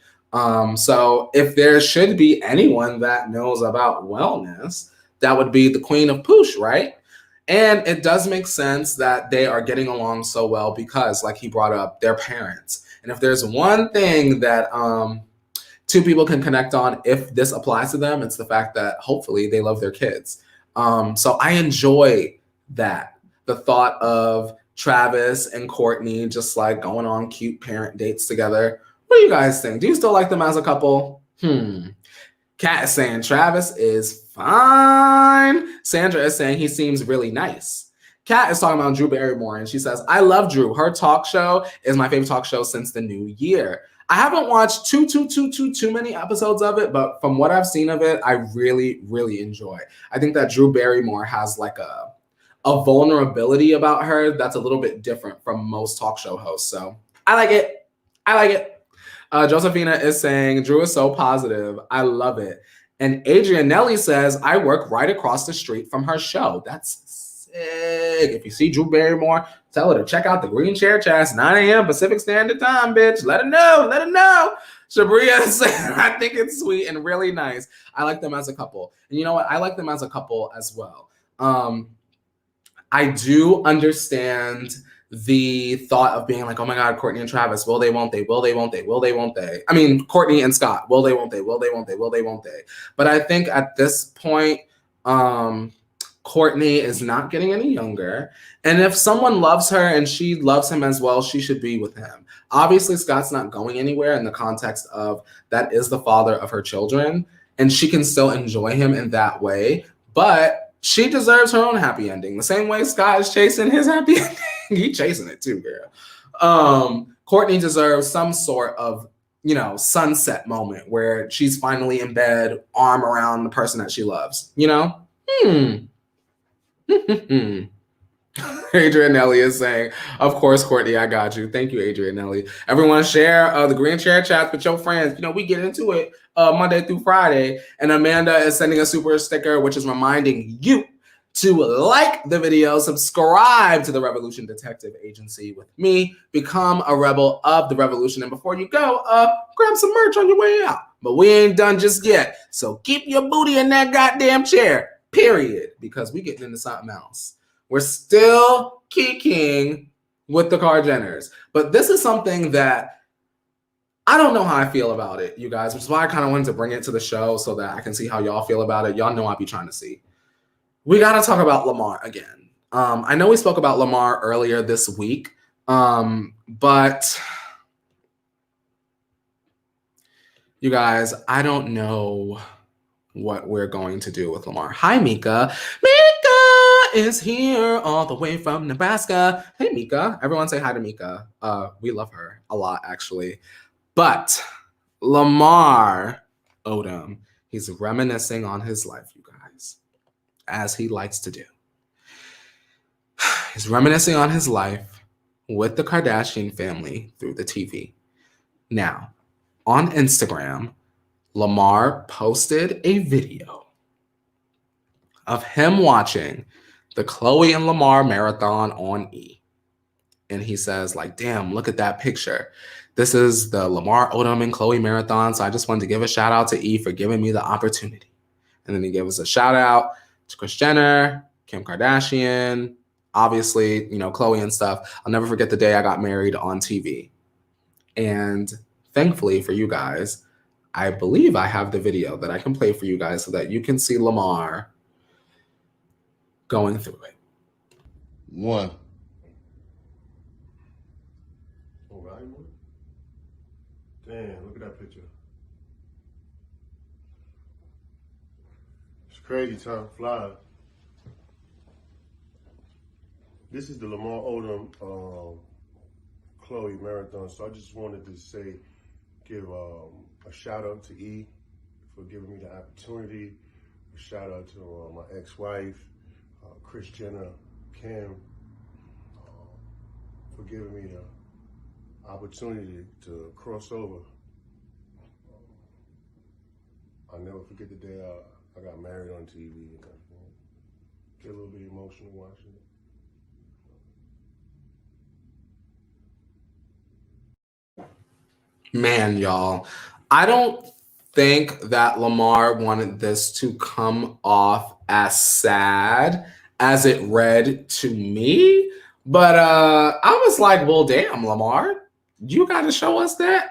So if there should be anyone that knows about wellness, that would be the Queen of Poosh, right? And it does make sense that they are getting along so well because, like he brought up, they're parents. And if there's one thing that two people can connect on if this applies to them, it's the fact that hopefully they love their kids. So I enjoy that. The thought of Travis and Kourtney just like going on cute parent dates together. What do you guys think? Do you still like them as a couple? Kat is saying Travis is fine. Sandra is saying he seems really nice. Kat is talking about Drew Barrymore, and she says, I love Drew. Her talk show is my favorite talk show since the new year. I haven't watched too many episodes of it, but from what I've seen of it, I really, really enjoy. I think that Drew Barrymore has like a vulnerability about her that's a little bit different from most talk show hosts. So I like it. Josephina is saying, Drew is so positive. I love it. And Adrianelli says, I work right across the street from her show. That's sick. If you see Drew Barrymore, tell her to check out the Green Chair Chats, 9 a.m. Pacific Standard Time, bitch. Let her know. Shabria is saying, I think it's sweet and really nice. I like them as a couple. And you know what? I like them as a couple as well. I do understand the thought of being like, oh my God, Kourtney and Travis, will they, won't they, will they, won't they, will they, won't they? I mean, Kourtney and Scott, will they, won't they, will they, won't they, will they, won't they? But I think at this point, Kourtney is not getting any younger. And if someone loves her and she loves him as well, she should be with him. Obviously, Scott's not going anywhere in the context of that is the father of her children, and she can still enjoy him in that way. But she deserves her own happy ending. The same way Scott is chasing his happy ending. He's chasing it too, girl. Kourtney deserves some sort of, sunset moment where she's finally in bed, arm around the person that she loves, Adrianelli is saying, of course, Kourtney, I got you. Thank you, Adrianelli. Everyone share the Green Chair Chats with your friends. We get into it Monday through Friday. And Amanda is sending a super sticker, which is reminding you to like the video, subscribe to the Revolution Detective Agency with me, become a rebel of the Revolution. And before you go, grab some merch on your way out. But we ain't done just yet. So keep your booty in that goddamn chair, period, because we getting into something else. We're still kicking with the Kardashians. But this is something that I don't know how I feel about it, you guys, which is why I kind of wanted to bring it to the show so that I can see how y'all feel about it. Y'all know I'll be trying to see. We got to talk about Lamar again. I know we spoke about Lamar earlier this week, but you guys, I don't know what we're going to do with Lamar. Hi, Mika. Mika is here all the way from Nebraska. Hey, Mika. Everyone say hi to Mika. We love her a lot, actually. But Lamar Odom. He's reminiscing on his life, you guys, as he likes to do. He's reminiscing on his life with the Kardashian family through the TV. Now, on Instagram, Lamar posted a video of him watching the Khloe and Lamar marathon on E. And he says, like, damn, look at that picture. This is the Lamar, Odom, and Khloe marathon. So I just wanted to give a shout out to E for giving me the opportunity. And then he gave us a shout out to Kris Jenner, Kim Kardashian, obviously, you know, Khloe and stuff. I'll never forget the day I got married on TV. And thankfully for you guys, I believe I have the video that I can play for you guys so that you can see Lamar going through it. One. Damn, look at that picture. It's crazy, time flies. This is the Lamar Odom Khloe marathon. So I just wanted to say, give a shout out to E for giving me the opportunity. A shout out to my ex-wife, Kris Jenner, Kim, for giving me the opportunity to cross over. I'll never forget the day I got married on TV. And get a little bit emotional watching it. Man, y'all, I don't think that Lamar wanted this to come off as sad as it read to me. But I was like, well, damn, Lamar, you got to show us that.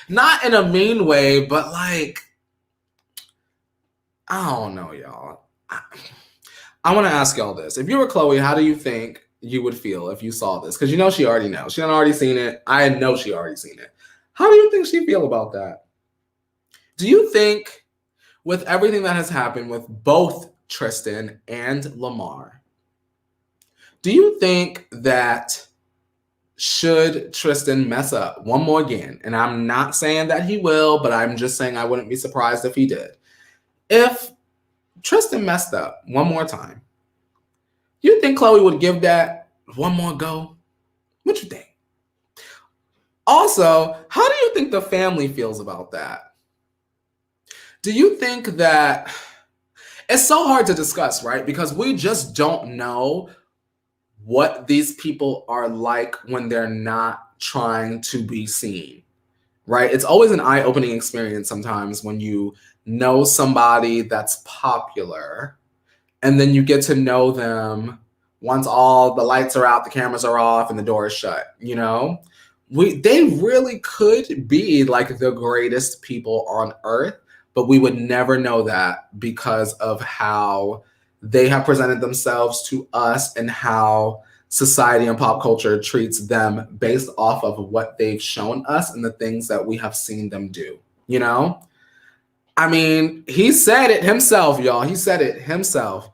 Not in a mean way, but like, I don't know, y'all. I want to ask y'all this. If you were Khloe, how do you think you would feel if you saw this? Because you know she already knows. She done already seen it. I know she already seen it. How do you think she'd feel about that? Do you think with everything that has happened with both Tristan and Lamar, do you think that should Tristan mess up one more again, and I'm not saying that he will, but I'm just saying I wouldn't be surprised if he did. If Tristan messed up one more time, you think Khloe would give that one more go? What you think? Also, how do you think the family feels about that? Do you think that it's so hard to discuss, right? Because we just don't know what these people are like when they're not trying to be seen, right? It's always an eye-opening experience sometimes when you know somebody that's popular and then you get to know them once all the lights are out, the cameras are off, and the door is shut, you know? They really could be like the greatest people on earth, but we would never know that because of how they have presented themselves to us and how society and pop culture treats them based off of what they've shown us and the things that we have seen them do, you know? I mean, he said it himself, y'all. He said it himself.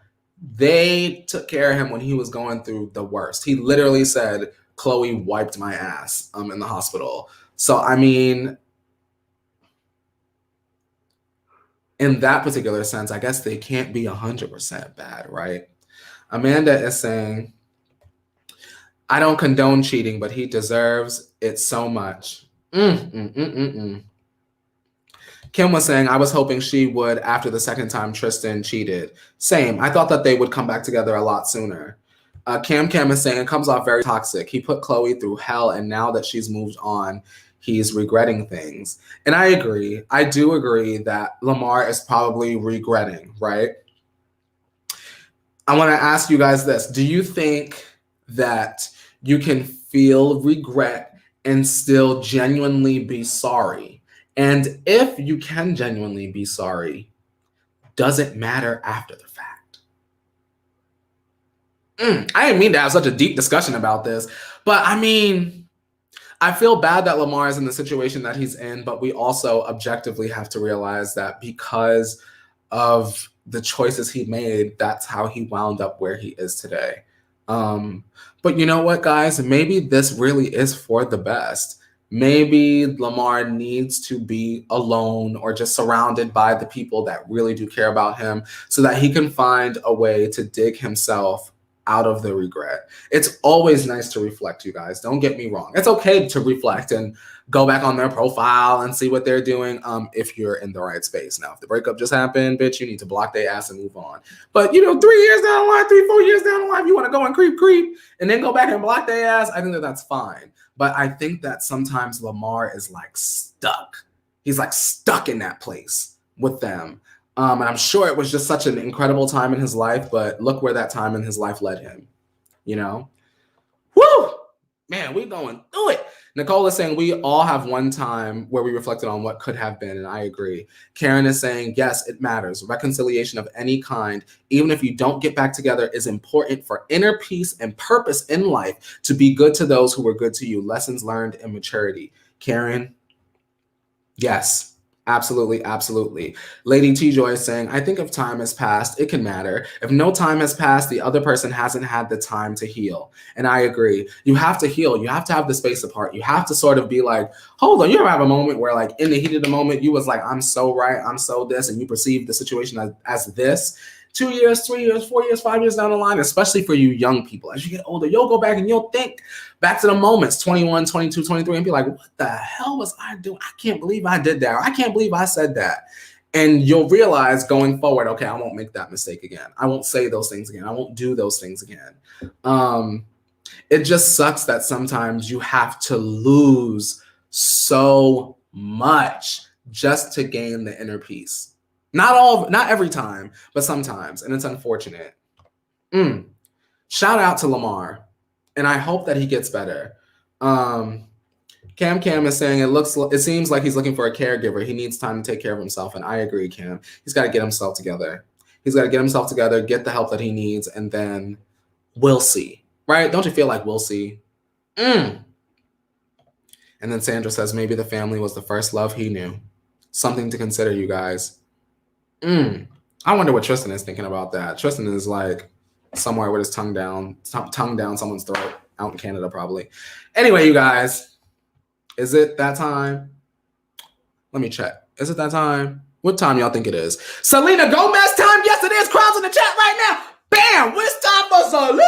They took care of him when he was going through the worst. He literally said, Khloe wiped my ass in the hospital. So, I mean, in that particular sense, I guess they can't be 100% bad, right? Amanda is saying, I don't condone cheating, but he deserves it so much. Kim was saying, I was hoping she would after the second time Tristan cheated. Same. I thought that they would come back together a lot sooner. Cam is saying, it comes off very toxic. He put Khloe through hell, and now that she's moved on, he's regretting things. And I agree. I do agree that Lamar is probably regretting, right? I want to ask you guys this. Do you think that you can feel regret and still genuinely be sorry? And if you can genuinely be sorry, does it matter after the fact? I didn't mean to have such a deep discussion about this, but I mean, I feel bad that Lamar is in the situation that he's in, but we also objectively have to realize that because of the choices he made, that's how he wound up where he is today. But you know what, guys? Maybe this really is for the best. Maybe Lamar needs to be alone or just surrounded by the people that really do care about him so that he can find a way to dig himself out of the regret. It's always nice to reflect, you guys. Don't get me wrong. It's okay to reflect and go back on their profile and see what they're doing if you're in the right space. Now, if the breakup just happened, bitch, you need to block their ass and move on. But, 3 years down the line, 3-4 years down the line, you want to go and creep, and then go back and block their ass, I think that's fine. But I think that sometimes Lamar is like stuck. He's like stuck in that place with them. And I'm sure it was just such an incredible time in his life, but look where that time in his life led him, Woo! Man, we going through it. Nicole is saying we all have one time where we reflected on what could have been, and I agree. Karen is saying, yes, it matters. Reconciliation of any kind, even if you don't get back together, is important for inner peace and purpose in life to be good to those who were good to you. Lessons learned in maturity. Karen, yes. Absolutely, absolutely. Lady T-Joy is saying, I think if time has passed, it can matter. If no time has passed, the other person hasn't had the time to heal. And I agree. You have to heal. You have to have the space apart. You have to sort of be like, hold on, you ever have a moment where like in the heat of the moment, you was like, I'm so right, I'm so this, and you perceive the situation as this. 2 years, 3 years, 4 years, 5 years down the line, especially for you young people. As you get older, you'll go back and you'll think back to the moments, 21, 22, 23, and be like, what the hell was I doing? I can't believe I did that. Or I can't believe I said that. And you'll realize going forward, okay, I won't make that mistake again. I won't say those things again. I won't do those things again. It just sucks that sometimes you have to lose so much just to gain the inner peace. Not every time, but sometimes, and it's unfortunate. Shout out to Lamar, and I hope that he gets better. Cam is saying it seems like he's looking for a caregiver. He needs time to take care of himself, and I agree, Cam. He's got to get himself together. He's got to get himself together, get the help that he needs, and then we'll see, right? Don't you feel like we'll see? And then Sandra says maybe the family was the first love he knew. Something to consider, you guys. I wonder what Tristan is thinking about that. Tristan is like somewhere with his tongue down someone's throat out in Canada, probably. Anyway, you guys, is it that time? Let me check. Is it that time? What time y'all think it is? Selena Gomez time? Yes, it is. Crowds in the chat right now. Bam! It's time for Selena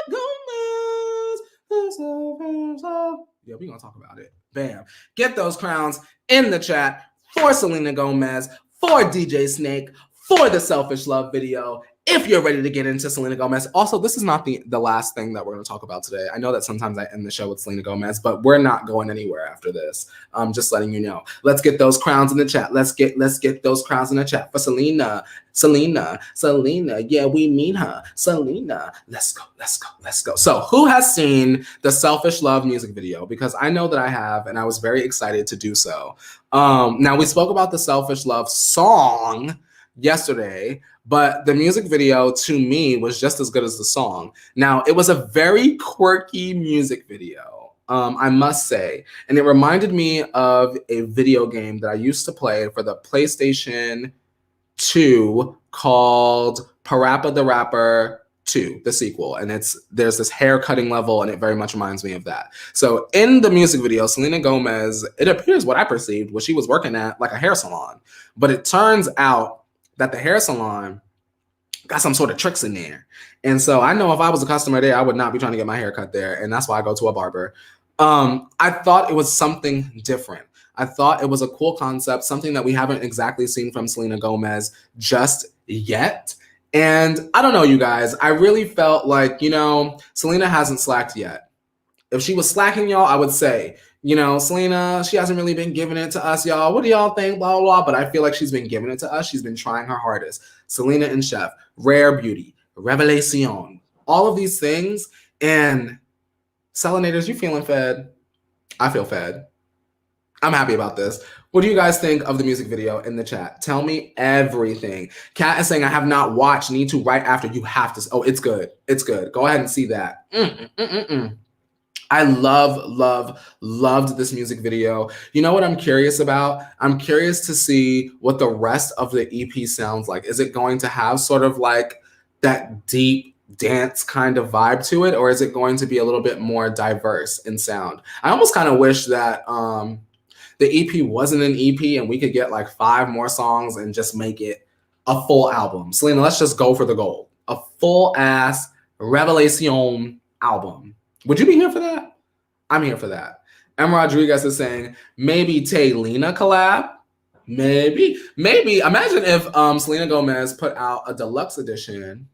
Gomez. Yeah, we're going to talk about it. Bam. Get those crowns in the chat for Selena Gomez, for DJ Snake, for the Selfish Love video, if you're ready to get into Selena Gomez. Also, this is not the last thing that we're going to talk about today. I know that sometimes I end the show with Selena Gomez, but we're not going anywhere after this. I'm just letting you know. Let's get those crowns in the chat. Let's get those crowns in the chat for Selena. Yeah, we mean her. Selena. Let's go. So who has seen the Selfish Love music video? Because I know that I have, and I was very excited to do so. Now, we spoke about the Selfish Love song yesterday, but the music video to me was just as good as the song. Now, it was a very quirky music video, I must say, and it reminded me of a video game that I used to play for the PlayStation 2 called Parappa the Rapper 2, the sequel, and there's this hair cutting level, and it very much reminds me of that. So in the music video, Selena Gomez, it appears what I perceived was she was working at like a hair salon, but it turns out that the hair salon got some sort of tricks in there. And so I know if I was a customer there, I would not be trying to get my hair cut there. And that's why I go to a barber. I thought it was something different. I thought it was a cool concept, something that we haven't exactly seen from Selena Gomez just yet. And I don't know, you guys, I really felt like, Selena hasn't slacked yet. If she was slacking, y'all, I would say, Selena, she hasn't really been giving it to us, y'all. What do y'all think? Blah, blah, blah. But I feel like she's been giving it to us. She's been trying her hardest. Selena and Chef, Rare Beauty, Revelation, all of these things. And Selenators, you feeling fed? I feel fed. I'm happy about this. What do you guys think of the music video in the chat? Tell me everything. Kat is saying, I have not watched. Need to right after. You have to. Oh, it's good. It's good. Go ahead and see that. I loved this music video. You know what I'm curious about? I'm curious to see what the rest of the EP sounds like. Is it going to have sort of like that deep dance kind of vibe to it, or is it going to be a little bit more diverse in sound? I almost kind of wish that the EP wasn't an EP and we could get like 5 more songs and just make it a full album. Selena, let's just go for the gold. A full ass Revelation album. Would you be here for that? I'm here for that. M. Rodriguez is saying maybe Tay-Lena collab. Maybe. Imagine if Selena Gomez put out a deluxe edition.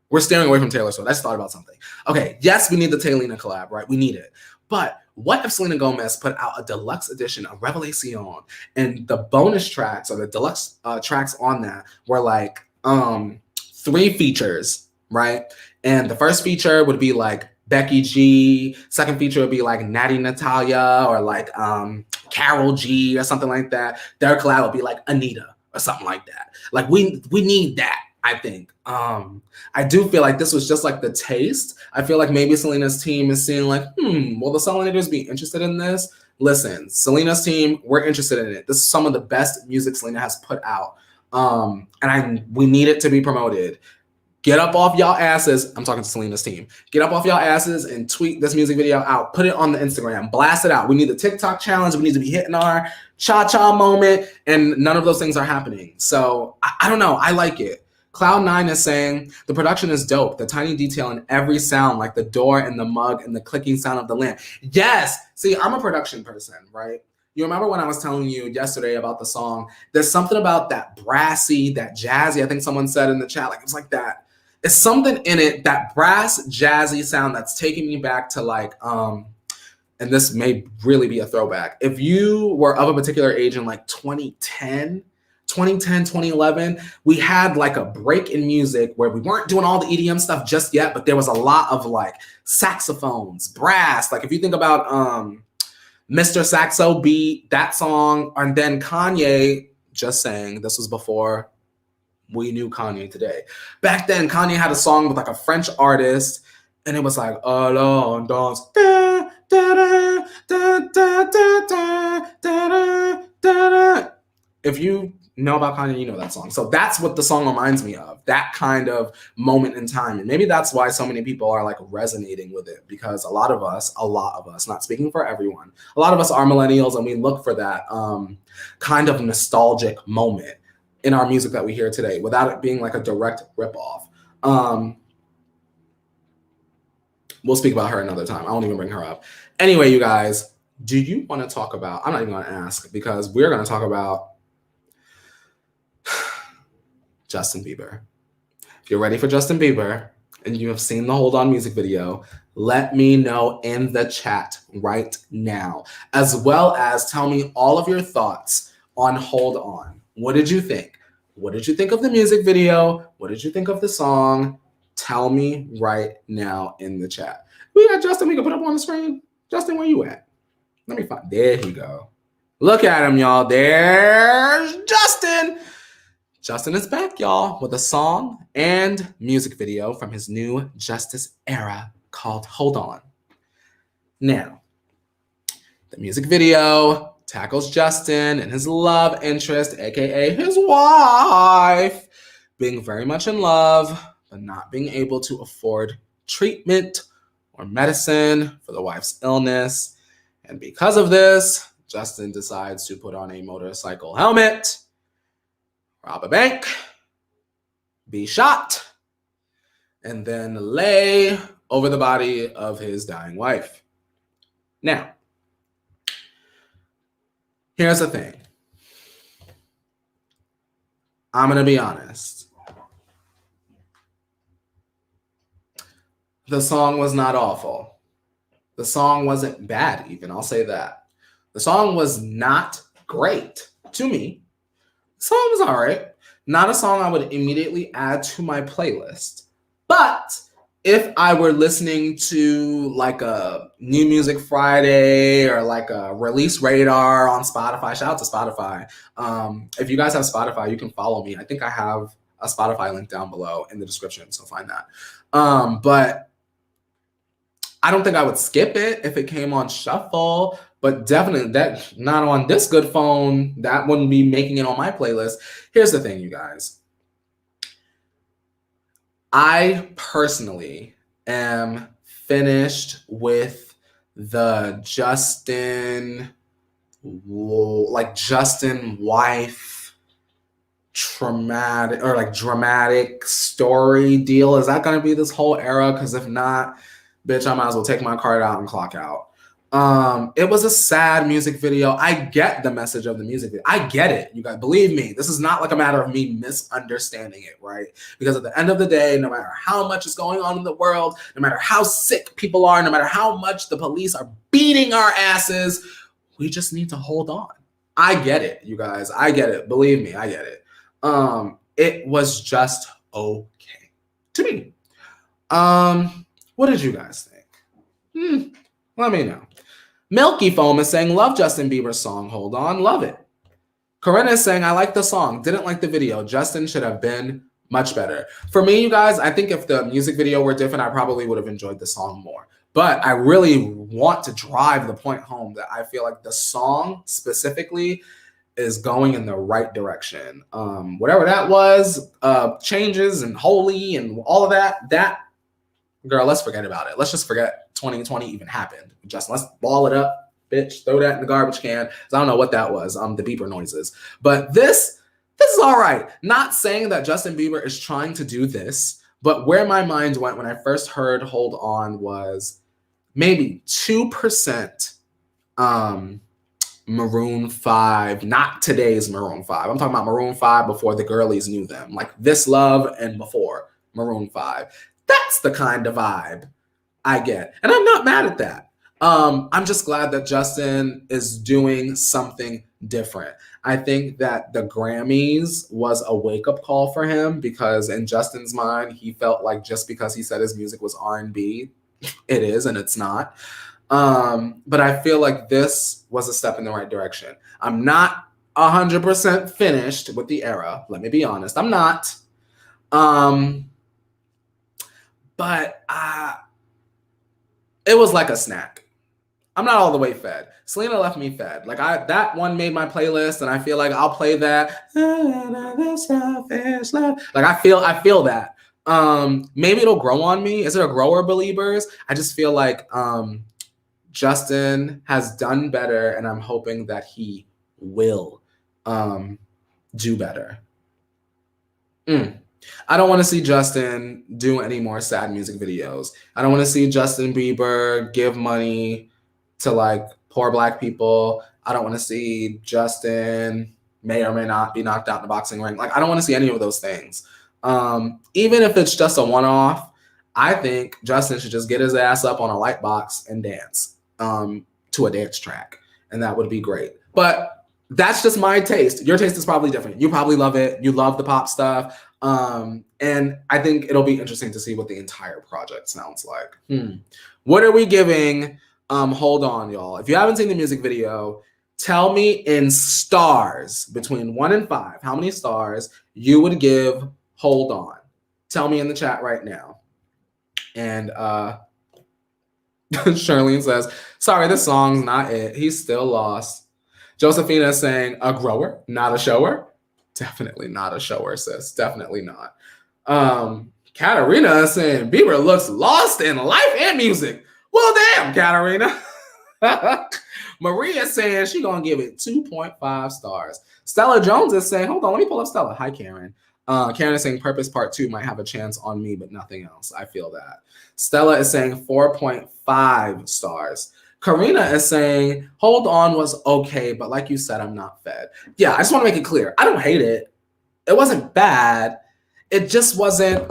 We're steering away from Taylor Swift. I just thought about something. Okay, yes, we need the Tay-Lena collab, right? We need it. But what if Selena Gomez put out a deluxe edition of Revelation and the bonus tracks or the deluxe tracks on that were like 3 features, right? And the first feature would be like Becky G. Second feature would be like Natty Natalia or like Carol G or something like that. Third collab would be like Anita or something like that. Like we need that, I think. I do feel like this was just like the taste. I feel like maybe Selena's team is seeing like, will the Selenators be interested in this? Listen, Selena's team, we're interested in it. This is some of the best music Selena has put out. And we need it to be promoted. Get up off y'all asses. I'm talking to Selena's team. Get up off y'all asses and tweet this music video out. Put it on the Instagram. Blast it out. We need the TikTok challenge. We need to be hitting our cha-cha moment. And none of those things are happening. So I don't know. I like it. Cloud9 is saying, the production is dope. The tiny detail in every sound, like the door and the mug and the clicking sound of the lamp. Yes. See, I'm a production person, right? You remember when I was telling you yesterday about the song? There's something about that brassy, that jazzy. I think someone said in the chat, like, it's like that. It's something in it, that brass, jazzy sound that's taking me back to like, and this may really be a throwback. If you were of a particular age in like 2010, 2011, we had like a break in music where we weren't doing all the EDM stuff just yet, but there was a lot of like saxophones, brass. Like if you think about Mr. Saxo Beat, that song, and then Kanye, just saying, this was before we knew Kanye today. Back then, Kanye had a song with like a French artist, and it was like, Allons danse. Da, da, da, da, da, da, da, da. If you know about Kanye, you know that song. So that's what the song reminds me of, that kind of moment in time. And maybe that's why so many people are like resonating with it, because a lot of us, not speaking for everyone, a lot of us are millennials and we look for that kind of nostalgic moment in our music that we hear today without it being like a direct ripoff. We'll speak about her another time. I won't even bring her up. Anyway, you guys, do you want to talk about, I'm not even going to ask, because we're going to talk about Justin Bieber. If you're ready for Justin Bieber and you have seen the Hold On music video, let me know in the chat right now, as well as tell me all of your thoughts on Hold On. What did you think? What did you think of the music video? What did you think of the song? Tell me right now in the chat. We got Justin. We can put up on the screen. Justin, where you at? Let me find. There he go. Look at him, y'all. There's Justin. Justin is back, y'all, with a song and music video from his new Justice era called Hold On. Now, the music video tackles Justin and his love interest, aka his wife, being very much in love, but not being able to afford treatment or medicine for the wife's illness. And because of this, Justin decides to put on a motorcycle helmet, rob a bank, be shot, and then lay over the body of his dying wife. Now, here's the thing. I'm going to be honest. The song was not awful. The song wasn't bad even, I'll say that. The song was not great to me. The song was all right. Not a song I would immediately add to my playlist. But if I were listening to like a New Music Friday or like a Release Radar on Spotify, shout out to Spotify. If you guys have Spotify, you can follow me. I think I have a Spotify link down below in the description, so find that. But I don't think I would skip it if it came on shuffle, but definitely that not on this good phone, that wouldn't be making it on my playlist. Here's the thing, you guys. I personally am finished with the Justin wife dramatic story deal. Is that going to be this whole era? Because if not, bitch, I might as well take my card out and clock out. It was a sad music video. I get the message of the music video. I get it. You guys, believe me, this is not like a matter of me misunderstanding it, right? Because at the end of the day, no matter how much is going on in the world, no matter how sick people are, no matter how much the police are beating our asses, we just need to hold on. I get it, you guys. I get it. Believe me, I get it. It was just okay to me. What did you guys think? Let me know. Milky Foam is saying, love Justin Bieber's song, Hold On, love it. Corinna is saying, I like the song, didn't like the video. Justin should have been much better. For me, you guys, I think if the music video were different, I probably would have enjoyed the song more. But I really want to drive the point home that I feel like the song specifically is going in the right direction. Whatever that was, changes and holy and all of that, girl, let's forget about it. Let's just forget 2020 even happened. Justin, let's ball it up, bitch. Throw that in the garbage can. I don't know what that was, the beeper noises. But this is all right. Not saying that Justin Bieber is trying to do this, but where my mind went when I first heard Hold On was maybe 2% Maroon 5, not today's Maroon 5. I'm talking about Maroon 5 before the girlies knew them, like This Love and before Maroon 5. That's the kind of vibe I get. And I'm not mad at that. I'm just glad that Justin is doing something different. I think that the Grammys was a wake-up call for him because in Justin's mind, he felt like just because he said his music was R&B, it is and it's not. But I feel like this was a step in the right direction. I'm not 100% finished with the era. Let me be honest. I'm not. But it was like a snack. I'm not all the way fed. Selena left me fed. Like that one made my playlist, and I feel like I'll play that. Like I feel that. Maybe it'll grow on me. Is it a grower, Believers? I just feel like Justin has done better, and I'm hoping that he will do better. I don't want to see Justin do any more sad music videos. I don't want to see Justin Bieber give money to like poor Black people. I don't want to see Justin may or may not be knocked out in the boxing ring. Like I don't want to see any of those things. Even if it's just a one-off, I think Justin should just get his ass up on a light box and dance to a dance track. And that would be great. But that's just my taste. Your taste is probably different. You probably love it. You love the pop stuff. And I think it'll be interesting to see what the entire project sounds like. What are we giving Hold On, y'all? If you haven't seen the music video, tell me in stars, between 1 and 5, how many stars you would give Hold On. Tell me in the chat right now. And Charlene says, sorry, this song's not it. He's still lost. Josephina is saying, a grower, not a shower. Definitely not a shower, sis. Definitely not. Katarina is saying, Bieber looks lost in life and music. Well, damn, Katarina. Maria is saying she's going to give it 2.5 stars. Stella Jones is saying, hold on, let me pull up Stella. Hi, Karen. Karen is saying Purpose Part 2 might have a chance on me, but nothing else. I feel that. Stella is saying 4.5 stars. Karina is saying, Hold On was okay, but like you said, I'm not fed. Yeah, I just want to make it clear. I don't hate it. It wasn't bad. It just wasn't,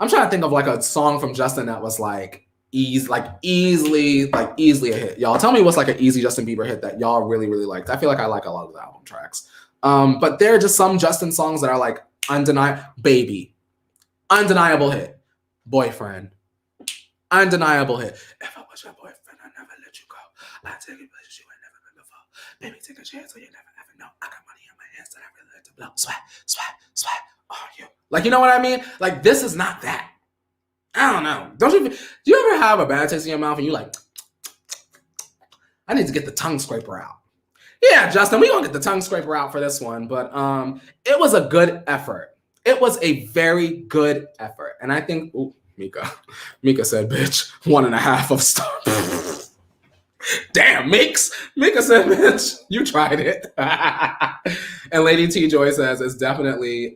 I'm trying to think of like a song from Justin that was like easily a hit. Y'all tell me what's like an easy Justin Bieber hit that y'all really, really liked. I feel like I like a lot of the album tracks. But there are just some Justin songs that are like undeniable. Baby. Undeniable hit. Boyfriend. Undeniable hit. If I was your boyfriend, I'd never let you go. I'd take you places you ain't never been before. Baby, take a chance so you never ever know. I got money in my hands that I really like to blow. Swag on you. Like, you know what I mean? Like, this is not that. I don't know. Do you ever have a bad taste in your mouth and you like, I need to get the tongue scraper out? Yeah, Justin, we gonna get the tongue scraper out for this one. But it was a good effort. It was a very good effort. And I think, ooh, Mika said, bitch, 1.5 of stars. Damn, Mika said, bitch, you tried it. And Lady T Joy says, it's definitely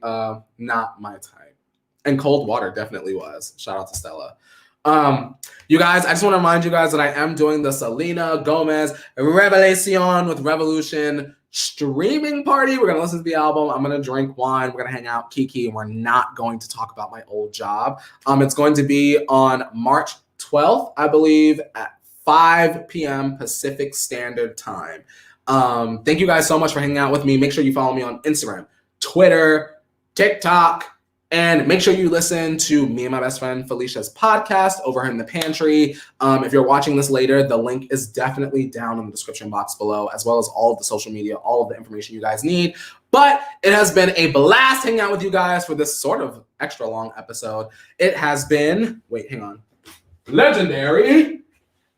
not my type. And Cold Water definitely was. Shout out to Stella. You guys, I just want to remind you guys that I am doing the Selena Gomez Revelation with Revolution streaming party. We're going to listen to the album. I'm going to drink wine. We're going to hang out, Kiki, and we're not going to talk about my old job. It's going to be on March 12th, I believe, at 5 p.m. Pacific Standard Time. Thank you guys so much for hanging out with me. Make sure you follow me on Instagram, Twitter, TikTok, and make sure you listen to me and my best friend Felicia's podcast over in the pantry. If you're watching this later, the link is definitely down in the description box below, as well as all of the social media, all of the information you guys need. But it has been a blast hanging out with you guys for this sort of extra long episode. It has been, legendary.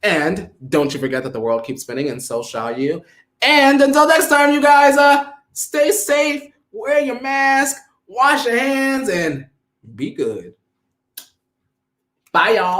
And don't you forget that the world keeps spinning, and so shall you. And until next time, you guys, stay safe, wear your mask, wash your hands, and be good. Bye, y'all.